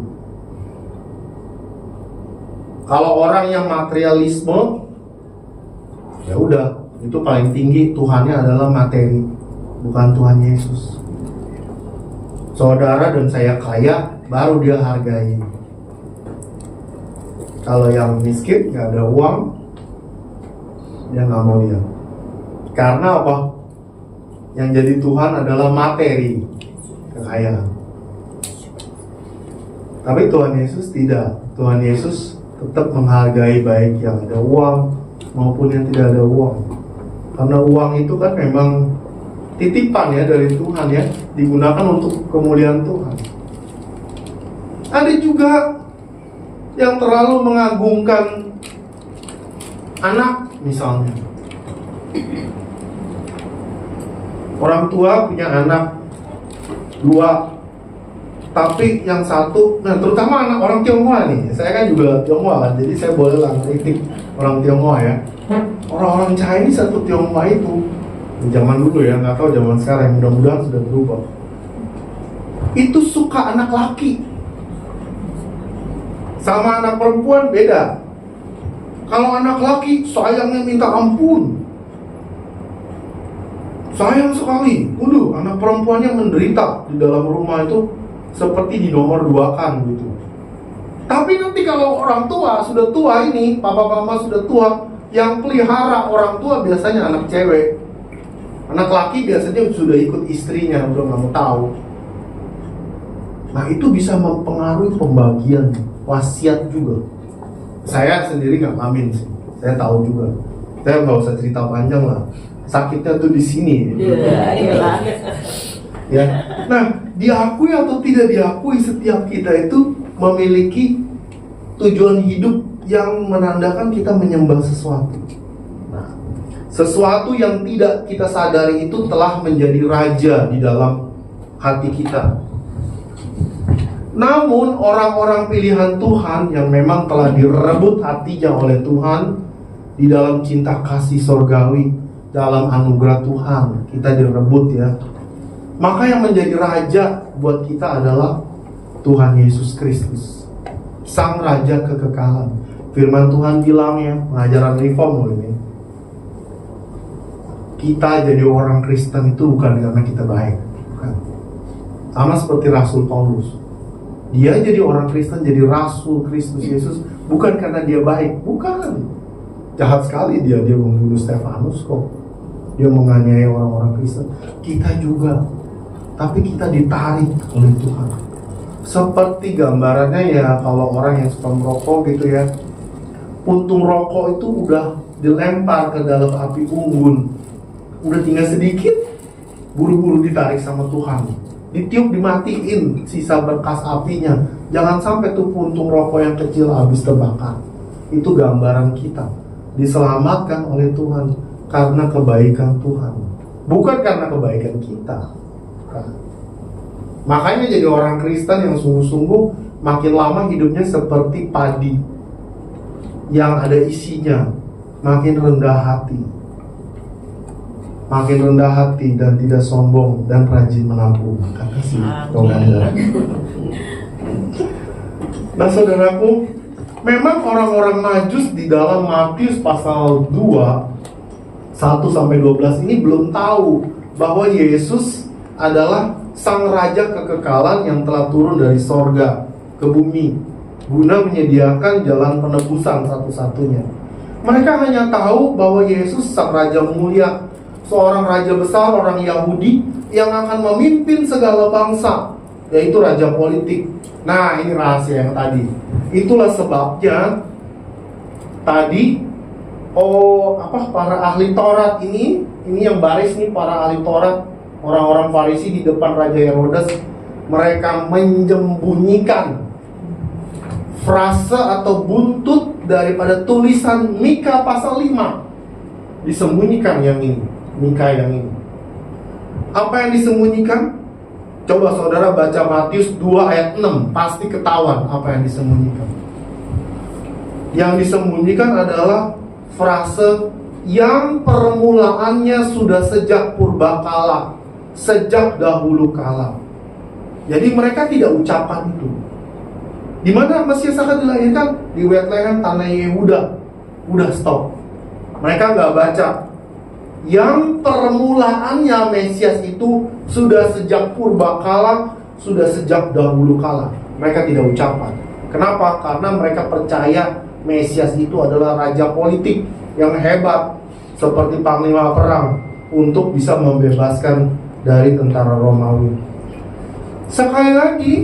Kalau orang yang materialisme, ya udah, itu paling tinggi, Tuhannya adalah materi, bukan Tuhan Yesus. Saudara dan saya kaya, baru dia hargai. Kalau yang miskin, gak ada uang, dia nggak mau lihat. Karena apa? Yang jadi Tuhan adalah materi, kekayaan. Tapi Tuhan Yesus tidak. Tuhan Yesus tetap menghargai baik yang ada uang maupun yang tidak ada uang. Karena uang itu kan memang titipan ya dari Tuhan ya, digunakan untuk kemuliaan Tuhan. Ada juga yang terlalu mengagungkan anak misalnya. Orang tua punya anak 2, tapi yang satu, nah terutama anak orang Tionghoa nih, saya kan juga Tionghoa kan, jadi saya boleh lah kritik orang Tionghoa ya. Orang-orang Chinese satu Tionghoa itu, zaman dulu ya, nggak tahu zaman sekarang, mudah-mudahan sudah berubah. Itu suka anak laki, sama anak perempuan beda. Kalau anak laki sayangnya minta ampun, sayang sekali. Anak perempuannya menderita di dalam rumah itu seperti dinomor 2-kan gitu. Tapi nanti kalau orang tua sudah tua ini, papa mama sudah tua, yang pelihara orang tua biasanya anak cewek. Anak laki biasanya sudah ikut istrinya, udah nggak mau tahu. Nah itu bisa mempengaruhi pembagian wasiat juga. Saya sendiri nggak ngamin sih, saya tahu juga. Saya nggak usah cerita panjang lah. Sakitnya tuh di sini. Ya. Nah, diakui atau tidak diakui, setiap kita itu memiliki tujuan hidup yang menandakan kita menyembah sesuatu. Nah, sesuatu yang tidak kita sadari itu telah menjadi raja di dalam hati kita. Namun orang-orang pilihan Tuhan yang memang telah direbut hatinya oleh Tuhan di dalam cinta kasih sorgawi, dalam anugerah Tuhan, kita direbut ya. Maka yang menjadi raja buat kita adalah Tuhan Yesus Kristus, Sang Raja kekekalan. Firman Tuhan bilang ya, pengajaran reform loh ini, kita jadi orang Kristen itu bukan karena kita baik, bukan. Sama seperti Rasul Paulus, dia jadi orang Kristen, jadi Rasul Kristus Yesus bukan karena dia baik, bukan. Jahat sekali dia membunuh Stefanus kok, dia menganiaya orang-orang Kristen. Kita juga, tapi kita ditarik oleh Tuhan. Seperti gambarannya ya, kalau orang yang suka merokok gitu ya, puntung rokok itu udah dilempar ke dalam api unggun, udah tinggal sedikit, buru-buru ditarik sama Tuhan, ditiup, dimatiin sisa bekas apinya. Jangan sampai tuh puntung rokok yang kecil habis terbakar. Itu gambaran kita diselamatkan oleh Tuhan karena kebaikan Tuhan, bukan karena kebaikan kita. Makanya jadi orang Kristen yang sungguh-sungguh makin lama hidupnya seperti padi yang ada isinya, makin rendah hati, dan tidak sombong dan rajin menabung, kata si Tonganda. Nah saudaraku, memang orang-orang Majus di dalam Matius pasal 2 1-12 ini belum tahu bahwa Yesus adalah Sang Raja kekekalan yang telah turun dari sorga ke bumi guna menyediakan jalan penebusan satu-satunya. Mereka hanya tahu bahwa Yesus Sang Raja mulia, seorang raja besar, orang Yahudi yang akan memimpin segala bangsa, yaitu raja politik. Nah, ini rahasia yang tadi. Itulah sebabnya tadi para ahli Taurat ini yang baris nih, para ahli Taurat, orang-orang Farisi di depan Raja Herodes, mereka menyembunyikan frase atau buntut daripada tulisan Mika pasal 5. Disembunyikan yang ini, Mika yang ini. Apa yang disembunyikan? Coba saudara baca Matius 2 ayat 6, pasti ketahuan apa yang disembunyikan. Yang disembunyikan adalah frase yang permulaannya sudah sejak purbakala, sejak dahulu kala. Jadi mereka tidak ucapkan itu. Di mana Mesias akan dilahirkan? Di Bethlehem, tanah Yehuda. Udah stop. Mereka nggak baca. Yang permulaannya Mesias itu sudah sejak purbakala, sudah sejak dahulu kala. Mereka tidak ucapkan. Kenapa? Karena mereka percaya Mesias itu adalah raja politik yang hebat, seperti panglima perang, untuk bisa membebaskan dari tentara Romawi. Sekali lagi,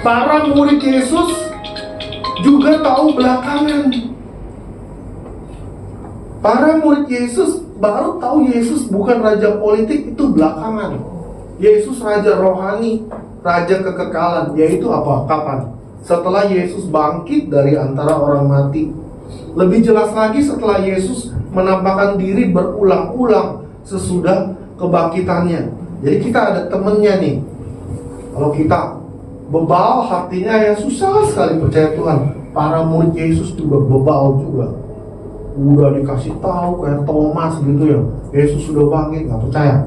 para murid Yesus juga tahu belakangan. Para murid Yesus baru tahu Yesus bukan raja politik itu belakangan. Yesus raja rohani, raja kekekalan. Yaitu apa? Kapan? Setelah Yesus bangkit dari antara orang mati. Lebih jelas lagi setelah Yesus menampakkan diri berulang-ulang sesudah kebangkitannya. Jadi kita ada temennya nih. Kalau kita bebal hatinya ya susah sekali percaya Tuhan. Para murid Yesus juga bebal juga. Udah dikasih tahu kayak Thomas gitu ya, Yesus sudah bangkit, nggak percaya.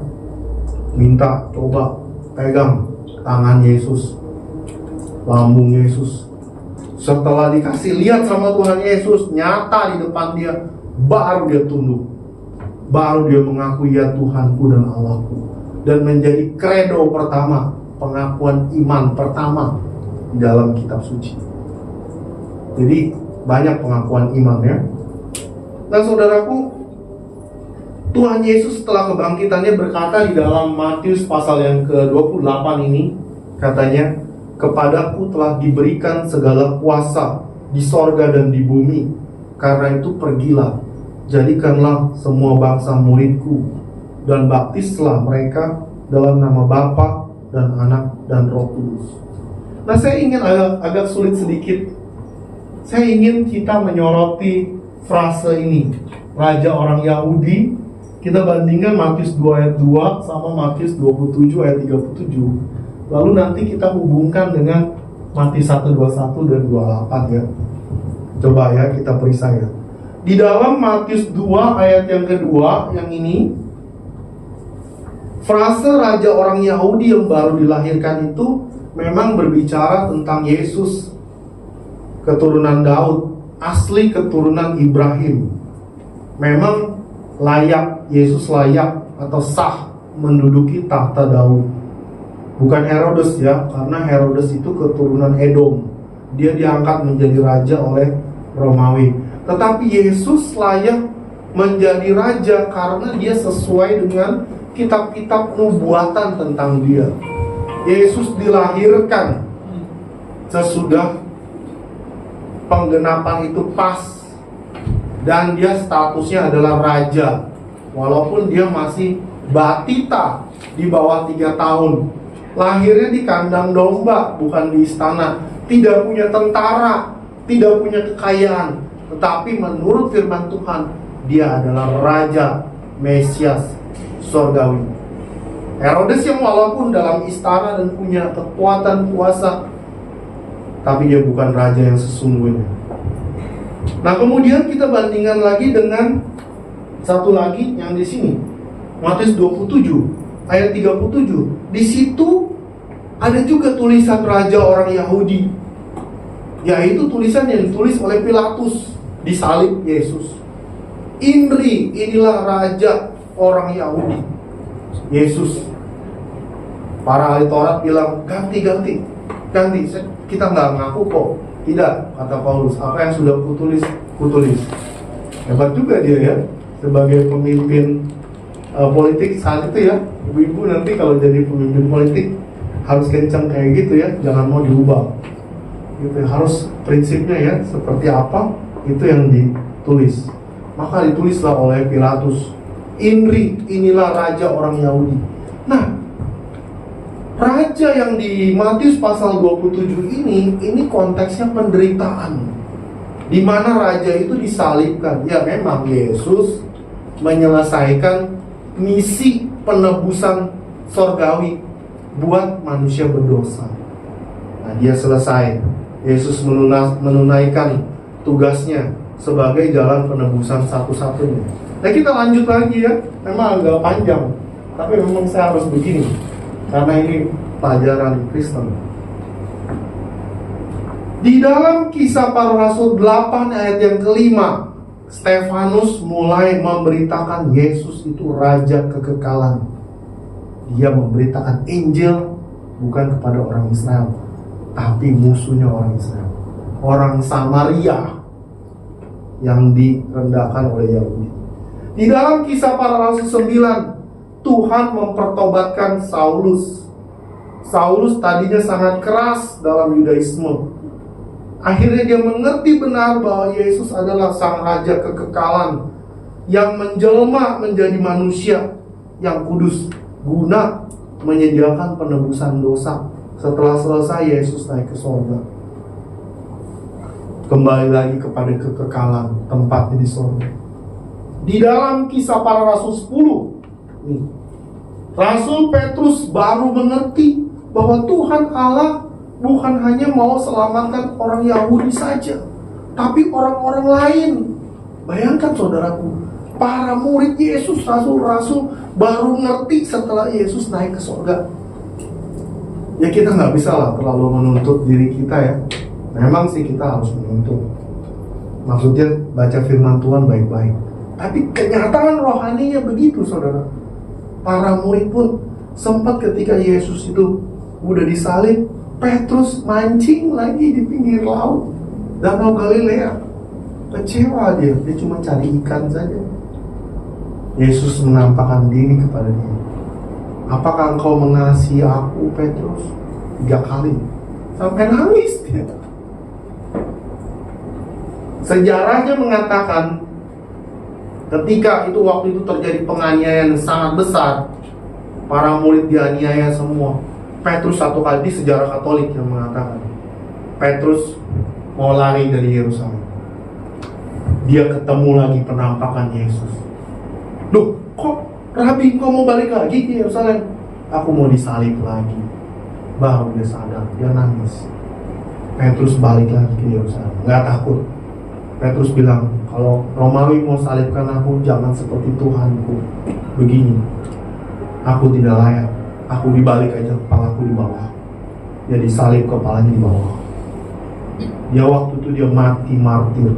Minta coba pegang tangan Yesus, lambung Yesus. Setelah dikasih lihat sama Tuhan Yesus nyata di depan dia, baru dia tunduk, baru dia mengaku ya Tuhanku dan Allahku, dan menjadi kredo pertama, pengakuan iman pertama di dalam kitab suci. Jadi banyak pengakuan iman ya. Nah saudaraku, Tuhan Yesus setelah kebangkitannya berkata di dalam Matius pasal yang ke-28 ini, katanya, kepadaku telah diberikan segala kuasa di sorga dan di bumi. Karena itu pergilah, jadikanlah semua bangsa muridku, dan baptislah mereka dalam nama Bapa dan Anak dan Roh Kudus. Nah saya ingin agak sulit sedikit. Saya ingin kita menyoroti frase ini, raja orang Yahudi. Kita bandingkan Matius 2 ayat 2 sama Matius 27 ayat 37. Lalu nanti kita hubungkan dengan Matius 1:21 dan 28 ya. Coba ya kita periksa ya. Di dalam Matius 2 ayat yang kedua, yang ini, Frase raja orang Yahudi yang baru dilahirkan itu memang berbicara tentang Yesus, keturunan Daud, asli keturunan Ibrahim. Memang layak, Yesus layak atau sah menduduki tahta Daud. Bukan Herodes ya, karena Herodes itu keturunan Edom. Dia diangkat menjadi raja oleh Romawi. Tetapi Yesus layak menjadi raja karena dia sesuai dengan kitab-kitab nubuatan tentang dia. Yesus dilahirkan sesudah penggenapan itu pas, dan dia statusnya adalah raja walaupun dia masih batita di bawah 3 tahun. Lahirnya di kandang domba, bukan di istana. Tidak punya tentara, tidak punya kekayaan, tetapi menurut firman Tuhan dia adalah raja Mesias surgawi. Herodes yang walaupun dalam istana dan punya kekuatan kuasa, tapi dia bukan raja yang sesungguhnya. Nah, kemudian kita bandingkan lagi dengan satu lagi yang di sini, Matius 27 ayat 37. Di situ ada juga tulisan raja orang Yahudi, yaitu tulisan yang ditulis oleh Pilatus di salib Yesus. Inri, inilah raja orang Yahudi, Yesus. Para ahli Taurat bilang ganti, kita nggak ngaku kok. Tidak, kata Paulus, apa yang sudah kutulis. Hebat juga dia ya, sebagai pemimpin politik saat itu ya. Ibu-ibu nanti kalau jadi pemimpin politik harus kencang kayak gitu ya, jangan mau diubah gitu. Harus prinsipnya ya seperti apa, itu yang ditulis. Maka ditulislah oleh Pilatus, Inri, inilah raja orang Yahudi. Nah, raja yang di Matius pasal 27 ini konteksnya penderitaan, di mana raja itu disalibkan. Ya, memang Yesus menyelesaikan misi penebusan sorgawi buat manusia berdosa. Nah, dia selesai. Yesus menunaikan tugasnya sebagai jalan penebusan satu-satunya. Nah, kita lanjut lagi ya. Memang agak panjang, tapi memang saya harus begini karena ini pelajaran Kristen. Di dalam Kisah Para Rasul 8 ayat yang kelima, Stefanus mulai memberitakan Yesus itu raja kekekalan. Dia memberitakan Injil bukan kepada orang Israel, tapi musuhnya orang Israel, orang Samaria yang direndahkan oleh Yahudi. Di dalam Kisah Para Rasul 9, Tuhan mempertobatkan Saulus. Saulus tadinya sangat keras dalam Yudaisme. Akhirnya dia mengerti benar bahwa Yesus adalah sang raja kekekalan yang menjelma menjadi manusia yang kudus guna menyediakan penebusan dosa. Setelah selesai, Yesus naik ke surga, kembali lagi kepada kekekalan, tempatnya di surga. Di dalam Kisah Para Rasul 10, Rasul Petrus baru mengerti bahwa Tuhan Allah bukan hanya mau selamatkan orang Yahudi saja, tapi orang-orang lain. Bayangkan saudaraku, para murid Yesus, rasul-rasul baru ngerti setelah Yesus naik ke surga. Ya, kita nggak bisa lah terlalu menuntut diri kita ya. Memang sih kita harus menuntut, maksudnya baca firman Tuhan baik-baik, tapi kenyataan rohaninya begitu saudara. Para murid pun sempat ketika Yesus itu udah disalib, Petrus mancing lagi di pinggir laut Danau Galilea. Kecewa dia cuma cari ikan saja. Yesus menampakkan diri kepada dia. Apakah engkau mengasihi aku, Petrus? 3 kali. Sampai nangis dia. Sejarahnya mengatakan ketika itu, waktu itu terjadi penganiayaan sangat besar, para murid dianiaya semua. Petrus satu kali, di sejarah Katolik yang mengatakan Petrus mau lari dari Yerusalem. Dia ketemu lagi penampakan Yesus. Duh, kok Rabi, kau mau balik lagi ke Yerusalem? Aku mau disalib lagi. Baru dia sadar, dia nangis. Petrus balik lagi ke Yerusalem, nggak takut. Petrus bilang, kalau Romawi mau salibkan aku, jangan seperti Tuhanku begini. Aku tidak layak. Aku dibalik aja, kepalaku di bawah. Dia disalib, kepalanya di bawah. Dia waktu itu dia mati martir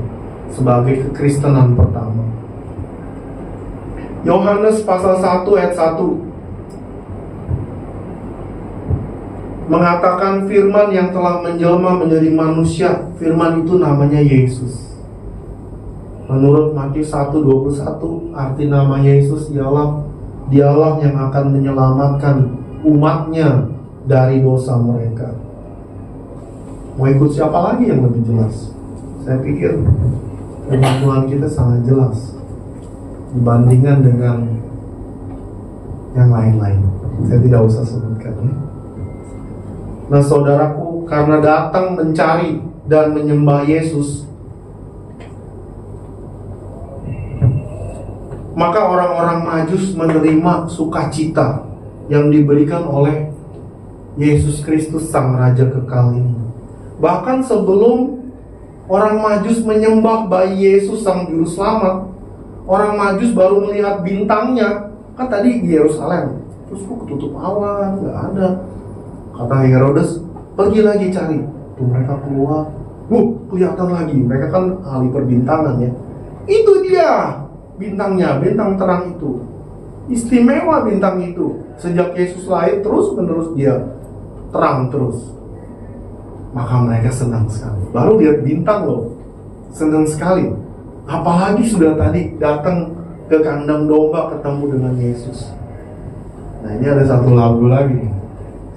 sebagai kekristenan pertama. Yohanes pasal 1 ayat 1 mengatakan firman yang telah menjelma menjadi manusia. Firman itu namanya Yesus. Menurut Matius 1:21, arti nama Yesus ialah Dialah yang akan menyelamatkan umatnya dari dosa mereka. Mau ikut siapa lagi yang lebih jelas? Saya pikir firman Tuhan kita sangat jelas dibandingkan dengan yang lain-lain. Saya tidak usah sebutkan ya. Nah saudaraku, karena datang mencari dan menyembah Yesus, maka orang-orang Majus menerima sukacita yang diberikan oleh Yesus Kristus Sang Raja Kekal ini. Bahkan sebelum orang Majus menyembah bayi Yesus Sang Juru Selamat, orang Majus baru melihat bintangnya. Kan tadi di Yerusalem, terus kok ketutup awan, gak ada. Kata Herodes, pergi lagi cari. Tuh mereka keluar, kelihatan lagi. Mereka kan ahli perbintangan ya. Itu dia bintangnya, bintang terang itu. Istimewa bintang itu. Sejak Yesus lahir terus menerus dia terang terus. Maka mereka senang sekali. Baru lihat bintang loh, senang sekali. Apalagi sudah tadi datang ke kandang domba ketemu dengan Yesus. Nah ini ada satu lagu lagi.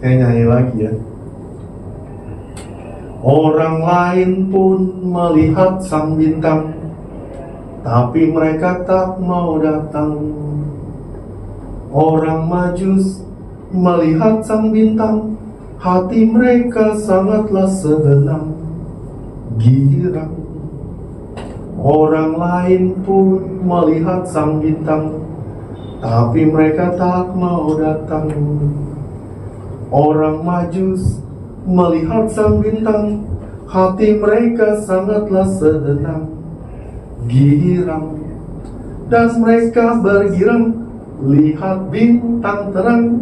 Saya nyanyi lagi ya. Orang lain pun melihat sang bintang, tapi mereka tak mau datang. Orang Majus melihat sang bintang, hati mereka sangatlah senang, girang. Orang lain pun melihat sang bintang, tapi mereka tak mau datang. Orang Majus melihat sang bintang, hati mereka sangatlah senang, girang. Dan mereka bergirang, lihat bintang terang.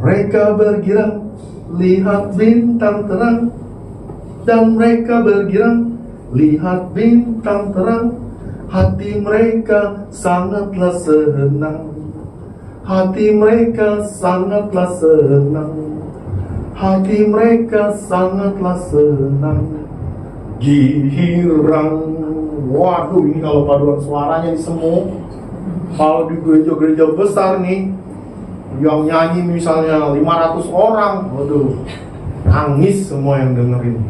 Mereka bergirang, lihat bintang terang. Dan mereka bergirang, lihat bintang terang. Hati mereka sangatlah senang, hati mereka sangatlah senang, hati mereka sangatlah senang, girang. Waduh, ini kalau paduan suaranya di semua. Kalau di gereja-gereja besar nih, yang nyanyi misalnya 500 orang, waduh, nangis semua yang dengerin.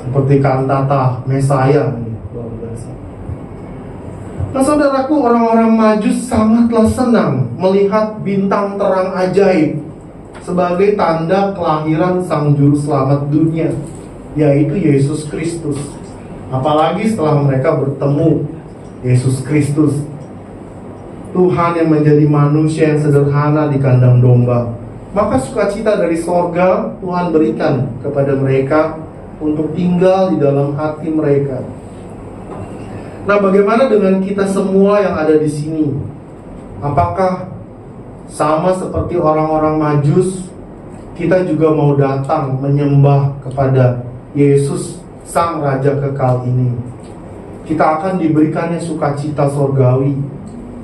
Seperti kantata Mesaya nih, luar biasa. Nah saudaraku, orang-orang Majus sangatlah senang melihat bintang terang ajaib sebagai tanda kelahiran Sang Juru Selamat dunia, yaitu Yesus Kristus. Apalagi setelah mereka bertemu Yesus Kristus, Tuhan yang menjadi manusia yang sederhana di kandang domba. Maka sukacita dari sorga Tuhan berikan kepada mereka untuk tinggal di dalam hati mereka. Nah, bagaimana dengan kita semua yang ada di sini? Apakah sama seperti orang-orang Majus, kita juga mau datang menyembah kepada Yesus Sang Raja Kekal ini? Kita akan diberikannya sukacita sorgawi,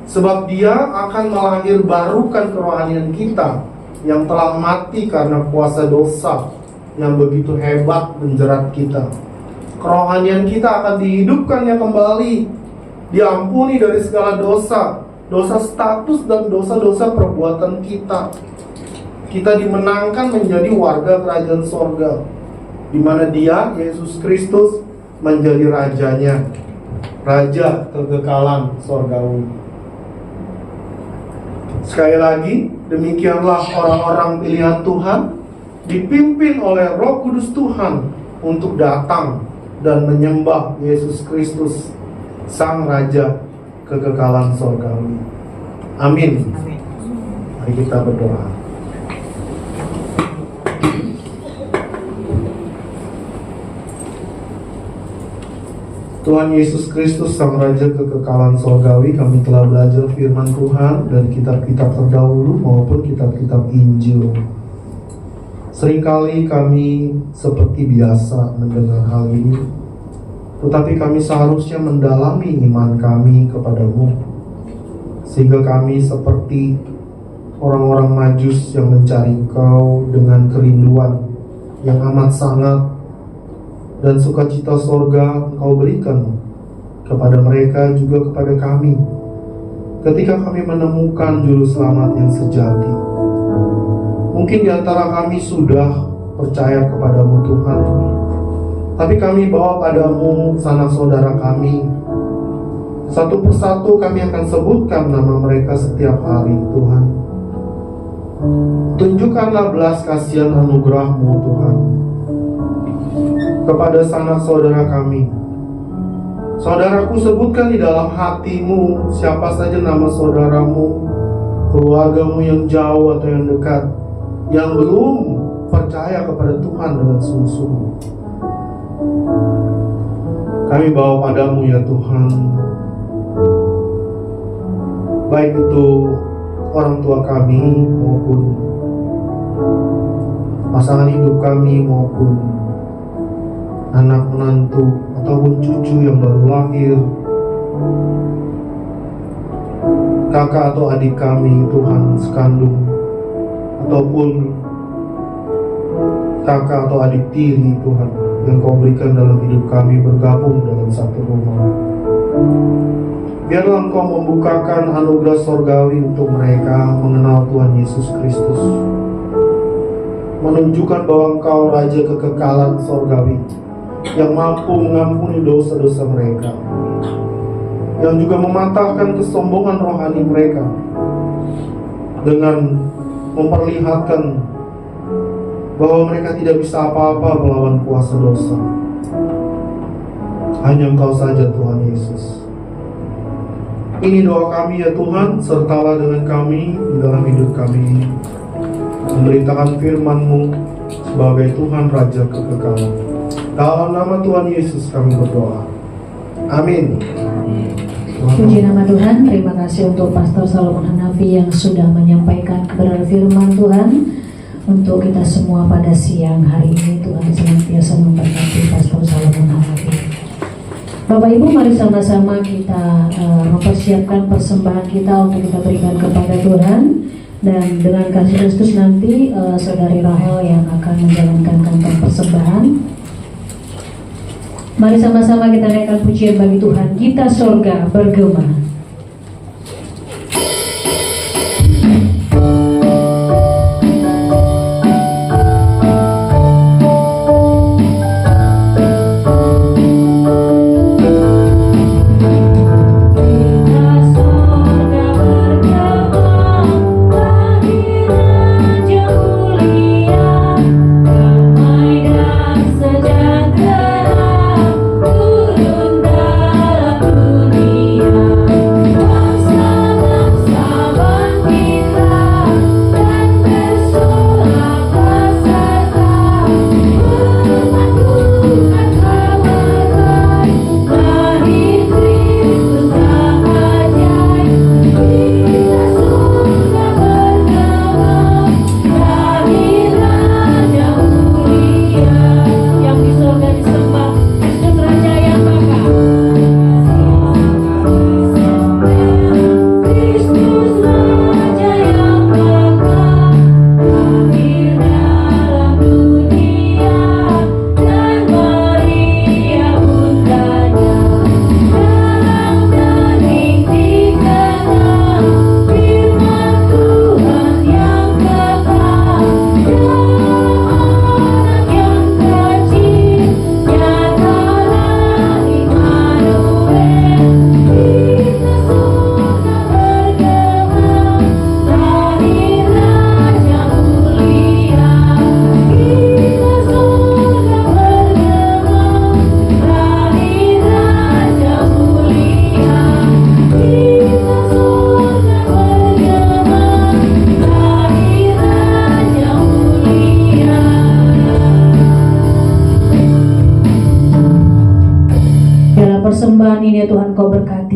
sebab Dia akan melahirbarukan kerohanian kita yang telah mati karena kuasa dosa yang begitu hebat menjerat kita. Kerohanian kita akan dihidupkannya kembali, diampuni dari segala dosa, dosa status dan dosa-dosa perbuatan kita. Kita dimenangkan menjadi warga kerajaan sorga, di mana Dia, Yesus Kristus, menjadi rajanya, raja kekekalan sorgawi. Sekali lagi, demikianlah orang-orang pilihan Tuhan dipimpin oleh Roh Kudus Tuhan untuk datang dan menyembah Yesus Kristus, Sang Raja kekekalan sorgawi. Amin. Mari kita berdoa. Tuhan Yesus Kristus, Sang Raja kekekalan sorgawi, kami telah belajar firman Tuhan dari kitab-kitab terdahulu maupun kitab-kitab Injil. Seringkali kami seperti biasa mendengar hal ini, tetapi kami seharusnya mendalami iman kami kepadamu, sehingga kami seperti orang-orang Majus yang mencari Engkau dengan kerinduan yang amat sangat, dan sukacita sorga Engkau berikan kepada mereka juga kepada kami ketika kami menemukan juru selamat yang sejati. Mungkin di antara kami sudah percaya kepadamu Tuhan, tapi kami bawa padamu sanak saudara kami. Satu persatu kami akan sebutkan nama mereka setiap hari. Tuhan, tunjukkanlah belas kasihan anugerah-Mu Tuhan kepada sanak saudara kami. Saudaraku, sebutkan di dalam hatimu siapa saja nama saudaramu, keluargamu yang jauh atau yang dekat, yang belum percaya kepada Tuhan dengan sungguh-sungguh. Kami bawa padamu ya Tuhan, baik itu orang tua kami maupun pasangan hidup kami, maupun anak menantu ataupun cucu yang baru lahir, kakak atau adik kami Tuhan sekandung, ataupun kakak atau adik tiri Tuhan yang Kau berikan dalam hidup kami bergabung dalam satu rumah. Biarlah Engkau membukakan anugerah sorgawi untuk mereka mengenal Tuhan Yesus Kristus, menunjukkan bahwa Engkau Raja kekekalan sorgawi yang mampu mengampuni dosa-dosa mereka, yang juga mematahkan kesombongan rohani mereka dengan memperlihatkan bahwa mereka tidak bisa apa-apa melawan kuasa dosa. Hanya Engkau saja Tuhan Yesus. Ini doa kami ya Tuhan, sertalah dengan kami di dalam hidup kami, memberitakan firman-Mu sebagai Tuhan Raja kekekalan. Dalam nama Tuhan Yesus kami berdoa. Amin. Puji nama Tuhan. Terima kasih untuk Pastor Salomon Hanafi yang sudah menyampaikan kebenaran firman Tuhan untuk kita semua pada siang hari ini. Tuhan senantiasa memberkati Pastor Salomon Hanafi. Bapak Ibu, mari sama-sama kita mempersiapkan persembahan kita untuk kita berikan kepada Tuhan. Dan dengan kasih Kristus nanti Saudari Rahel yang akan menjalankan kantor persembahan. Mari sama-sama kita naikkan pujian bagi Tuhan. Kita sorga bergema. Sejahtera turun dalam dunia.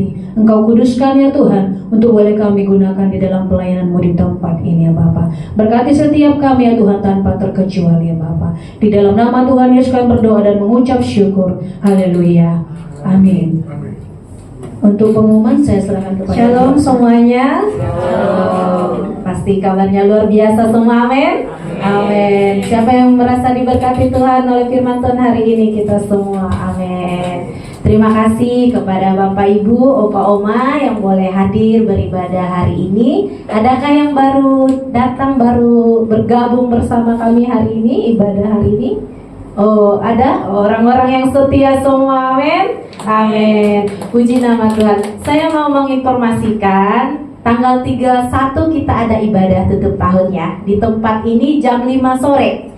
berkati. Engkau kuduskan ya Tuhan, untuk boleh kami gunakan di dalam pelayanan-Mu di tempat ini ya Bapa. Berkati setiap kami ya Tuhan tanpa terkecuali ya Bapa. Di dalam nama Tuhan Yesus kami berdoa dan mengucap syukur. Haleluya. Amin. Untuk pengumuman saya serahkan kepada Shalom semuanya. Pasti kabarnya luar biasa semua, amin. Amin. Siapa yang merasa diberkati Tuhan oleh firman Tuhan hari ini? Kita semua, amin. Terima kasih kepada Bapak Ibu, Opa Oma yang boleh hadir beribadah hari ini. Adakah yang baru datang, baru bergabung bersama kami hari ini, ibadah hari ini? Oh, ada orang-orang yang setia semua, amin. Amin. Puji nama Tuhan. Saya mau menginformasikan tanggal 31 kita ada ibadah tutup tahun ya. Di tempat ini jam 5 sore.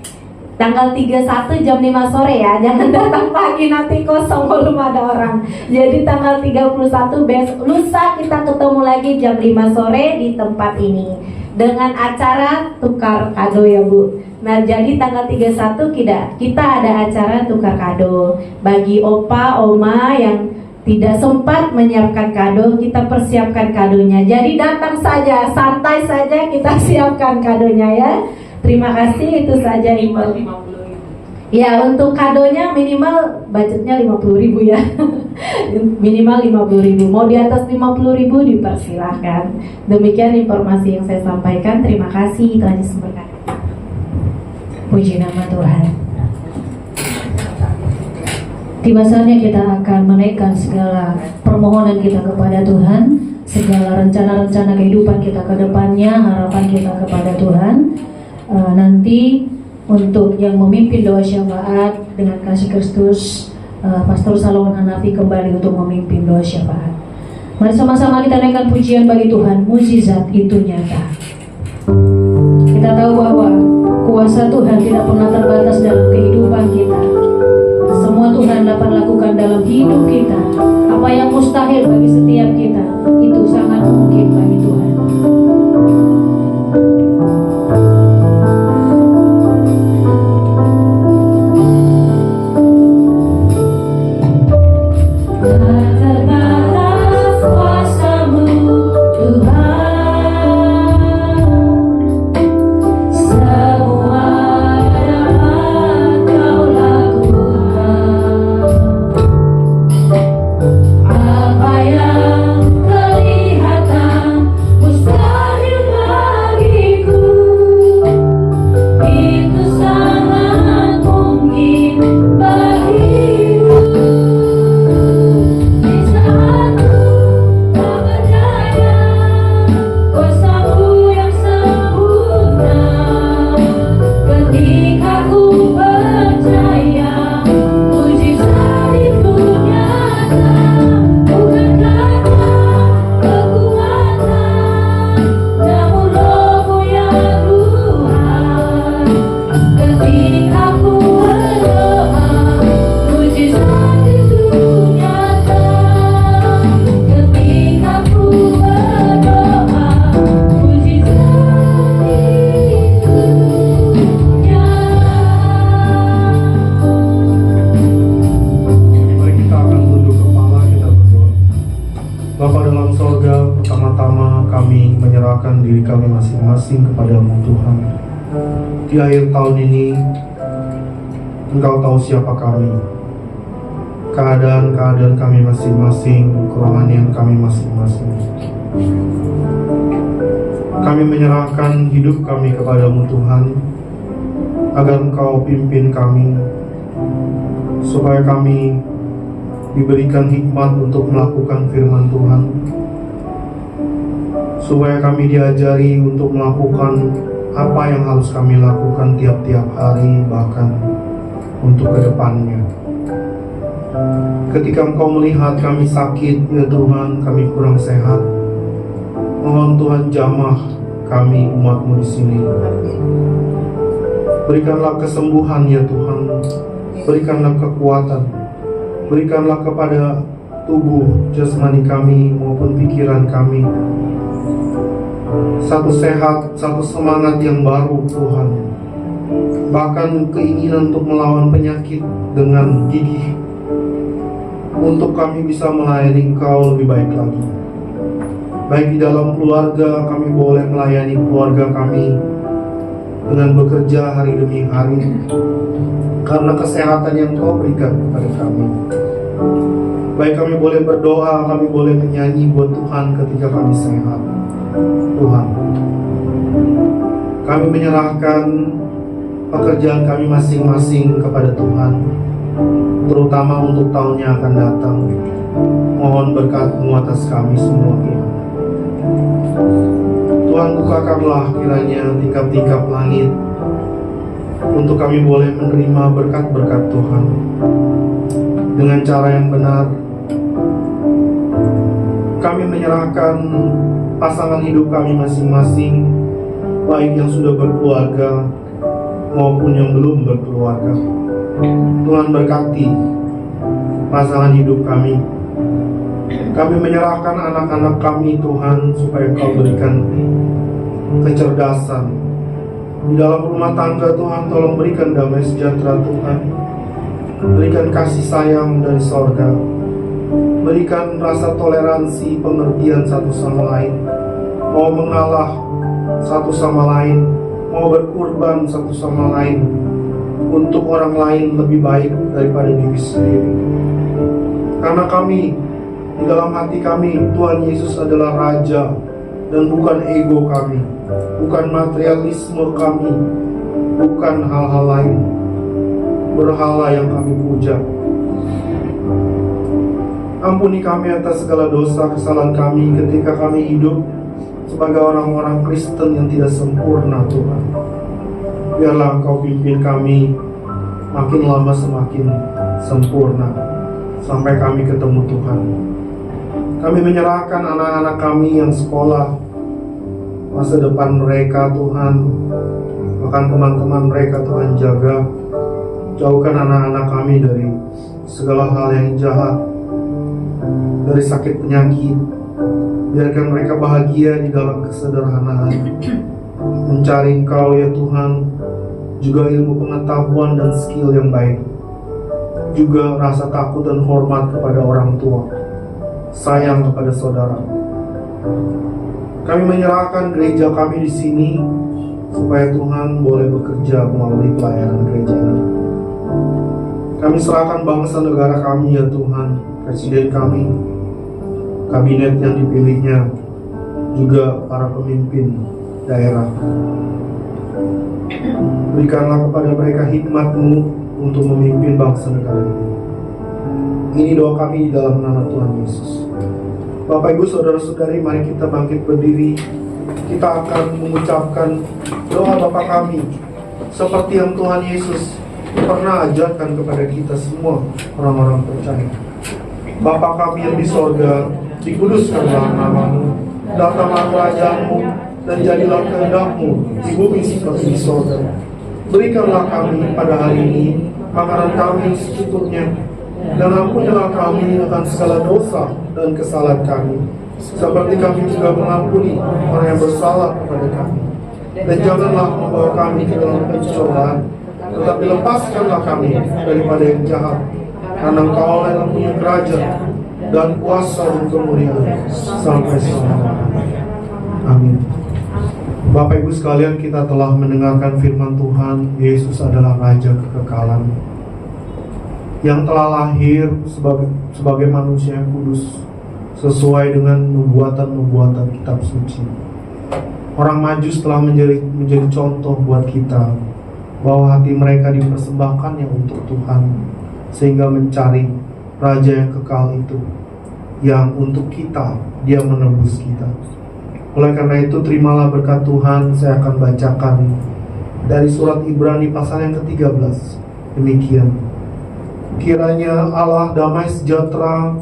Tanggal 31 jam 5 sore ya. Jangan datang pagi nanti kosong belum ada orang. Jadi tanggal 31 besok lusa kita ketemu lagi jam 5 sore di tempat ini dengan acara tukar kado ya Bu. Nah jadi tanggal 31 kita ada acara tukar kado. Bagi opa, oma yang tidak sempat menyiapkan kado, kita persiapkan kadonya. Jadi datang saja, santai saja kita siapkan kadonya ya. Terima kasih, itu saja info. Ya untuk kadonya minimal budgetnya 50.000 ya. Minimal 50.000. Mau di atas 50.000 dipersilahkan. Demikian informasi yang saya sampaikan. Terima kasih, Tuhan Yesus memberkati. puji nama Tuhan. Tiba saatnya kita akan menaikkan segala permohonan kita kepada Tuhan, segala rencana-rencana kehidupan kita ke depannya, harapan kita kepada Tuhan. Nanti untuk yang memimpin doa syafaat dengan kasih Kristus, Pastor Salomon Hanafi kembali untuk memimpin doa syafaat. Mari sama-sama kita naikkan pujian bagi Tuhan. Mukjizat itu nyata. Kita tahu bahwa kuasa Tuhan tidak pernah terbatas dalam kehidupan kita. Semua Tuhan dapat lakukan dalam hidup kita. Apa yang mustahil bagi setiap kita, itu sangat mungkin bagi Tuhan. Diri kami masing-masing kepadamu Tuhan. Di akhir tahun ini Engkau tahu siapa kami, keadaan-keadaan kami masing-masing, kerohanian kami masing-masing. Kami menyerahkan hidup kami kepadamu Tuhan, agar Engkau pimpin kami, supaya kami diberikan hikmat untuk melakukan firman Tuhan, supaya kami diajari untuk melakukan apa yang harus kami lakukan tiap-tiap hari, bahkan untuk kedepannya. Ketika Engkau melihat kami sakit, ya Tuhan, kami kurang sehat, mohon Tuhan jamah kami umat-Mu di sini. Berikanlah kesembuhan ya Tuhan, berikanlah kekuatan, berikanlah kepada tubuh jasmani kami maupun pikiran kami satu sehat, satu semangat yang baru Tuhan. Bahkan keinginan untuk melawan penyakit dengan gigih. untuk kami bisa melayani Engkau lebih baik lagi. Baik di dalam keluarga, kami boleh melayani keluarga kami dengan bekerja hari demi hari karena kesehatan yang Kau berikan kepada kami. Baik kami boleh berdoa, kami boleh menyanyi buat Tuhan ketika kami sehat. Tuhan, kami menyerahkan pekerjaan kami masing-masing kepada Tuhan, terutama untuk tahun yang akan datang. Mohon berkat-Mu atas kami semua. Tuhan, bukakanlah kiranya tingkap-tingkap langit untuk kami boleh menerima berkat-berkat Tuhan dengan cara yang benar. Kami menyerahkan pasangan hidup kami masing-masing, baik yang sudah berkeluarga maupun yang belum berkeluarga. Tuhan, berkati pasangan hidup kami. Kami menyerahkan anak-anak kami, Tuhan, supaya Kau berikan kecerdasan di dalam rumah tangga. Tuhan, tolong berikan damai sejahtera, Tuhan. Berikan kasih sayang dari sorga. Berikan rasa toleransi, pengertian satu sama lain. Mau mengalah satu sama lain, mau berkorban satu sama lain untuk orang lain lebih baik daripada diri sendiri. Karena kami, di dalam hati kami, Tuhan Yesus adalah Raja, dan bukan ego kami, bukan materialisme kami, bukan hal-hal lain berhala yang kami puja. Ampuni kami atas segala dosa kesalahan kami ketika kami hidup sebagai orang-orang Kristen yang tidak sempurna, Tuhan. Biarlah Engkau pimpin kami makin lama semakin sempurna sampai kami ketemu Tuhan. Kami menyerahkan anak-anak kami yang sekolah, masa depan mereka, Tuhan. Bahkan teman-teman mereka, Tuhan, jaga. Jauhkan anak-anak kami dari segala hal yang jahat, dari sakit penyakit. Biarkan mereka bahagia di dalam kesederhanaan, mencari Engkau ya Tuhan, juga ilmu pengetahuan dan skill yang baik, juga rasa takut dan hormat kepada orang tua, sayang kepada saudara. Kami menyerahkan gereja kami di sini supaya Tuhan boleh bekerja melalui pelayanan gereja ini. Kami serahkan bangsa negara kami ya Tuhan, presiden kami, kabinet yang dipilihnya, juga para pemimpin daerah. Berikanlah kepada mereka hikmat-Mu untuk memimpin bangsa negara ini. Ini doa kami di dalam nama Tuhan Yesus. Bapak Ibu Saudara-saudari, mari kita bangkit berdiri. Kita akan mengucapkan doa Bapa kami seperti yang Tuhan Yesus pernah ajarkan kepada kita semua orang-orang percaya. Bapa kami yang di sorga, dikuduskanlah nama-Mu, datanglah kerajaan-Mu, dan jadilah kehendak-Mu di bumi seperti di sorga. Berikanlah kami pada hari ini makanan kami secukupnya, dan ampunilah kami akan segala dosa dan kesalahan kami, seperti kami juga mengampuni orang yang bersalah kepada kami. Dan janganlah membawa kami ke dalam pencobaan, tetapi lepaskanlah kami daripada yang jahat. Karena Engkau yang punya kerajaan dan kuasa dan kemuliaan sampai selama-lamanya. Amin. Bapak Ibu sekalian, kita telah mendengarkan firman Tuhan. Yesus adalah Raja kekekalan yang telah lahir sebagai manusia yang kudus sesuai dengan nubuatan-nubuatan kitab suci. Orang Majus telah menjadi contoh buat kita bahwa hati mereka dipersembahkannya untuk Tuhan, sehingga mencari Raja yang kekal itu, yang untuk kita, Dia menebus kita. Oleh karena itu, terimalah berkat Tuhan. Saya akan bacakan dari surat Ibrani pasal yang ke-13. Demikian. Kiranya Allah damai sejahtera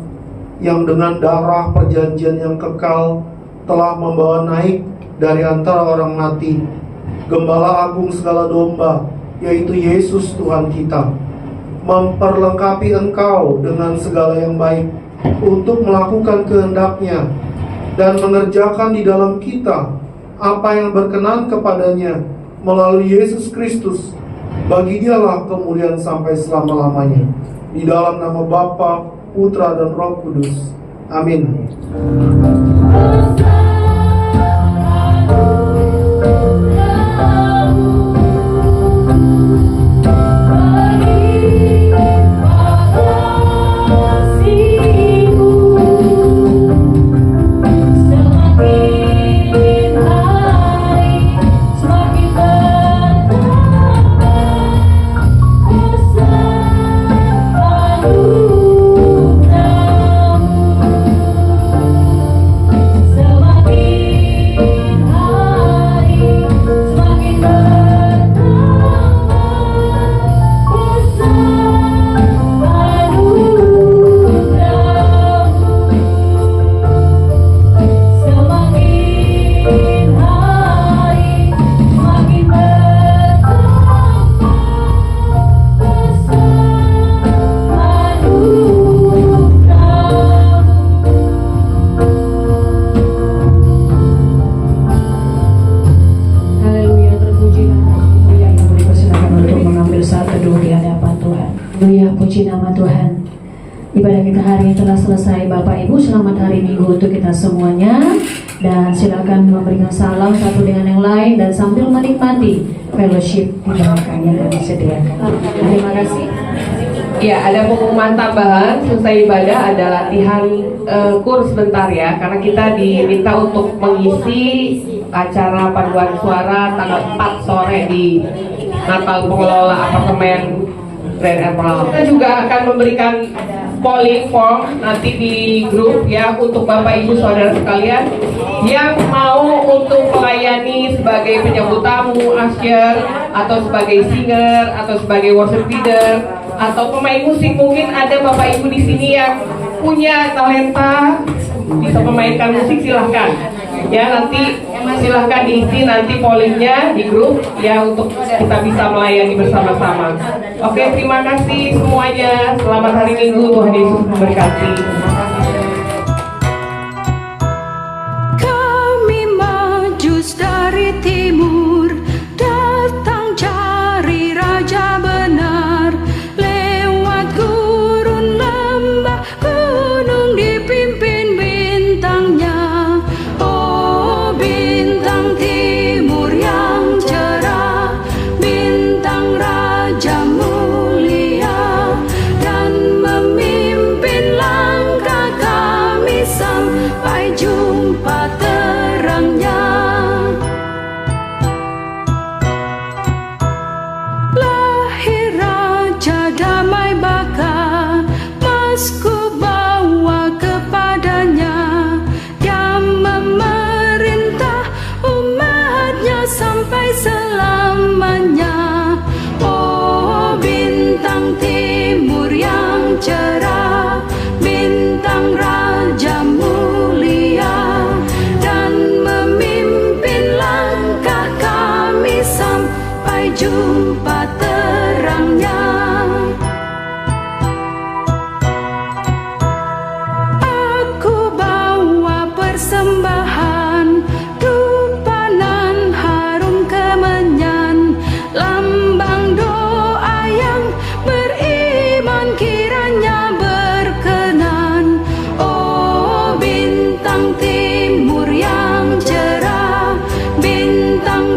yang dengan darah perjanjian yang kekal telah membawa naik dari antara orang mati Gembala agung segala domba, yaitu Yesus Tuhan kita, memperlengkapi engkau dengan segala yang baik untuk melakukan kehendak-Nya dan mengerjakan di dalam kita apa yang berkenan kepadanya melalui Yesus Kristus. Bagi Dialah kemuliaan sampai selama-lamanya, di dalam nama Bapa Putra dan Roh Kudus. Amin. Puji nama Tuhan. Ibadah kita hari ini telah selesai. Bapak Ibu, selamat hari Minggu untuk kita semuanya. Dan silakan memberikan salam satu dengan yang lain dan sambil menikmati fellowship di belakang yang kami sediakan. Terima kasih. Ya, ada pengumuman tambahan. Selesai ibadah ada latihan kurs sebentar ya, karena kita diminta untuk mengisi acara paduan suara tanggal 4 sore di Natal Pengelola Apartemen Grand Emerald. Kita juga akan memberikan polling form nanti di grup ya untuk Bapak Ibu Saudara sekalian yang mau untuk melayani sebagai penyambut tamu, usher, atau sebagai singer, atau sebagai worship leader, atau pemain musik. Mungkin ada Bapak Ibu di sini yang punya talenta bisa memainkan musik, silahkan ya, nanti silahkan diisi nanti pollingnya di grup ya untuk kita bisa melayani bersama-sama. Oke, terima kasih semuanya. Selamat hari Minggu, Tuhan Yesus memberkati. Kami maju dari timur, datang cari Raja benar, lewat gurun lembah gunung dipimpin bintangnya. Oh, bintang timur yang cerah, bintang Raja mulia, dan memimpin langkah kami sampai jumpa terangnya. Lahir Raja damai baka, masku bawa kepadanya. Dia memerintah umatnya sampai selamanya. Oh, bintang timur yang cerah, bintang Raja mulia, dan memimpin langkah kami sampai jumpa terangnya. Aku bawa persembahan, dupanan harum kemenyan, lambang doa yang beriman kiranya berkenan. Oh, bintang timur yang cerah, bintang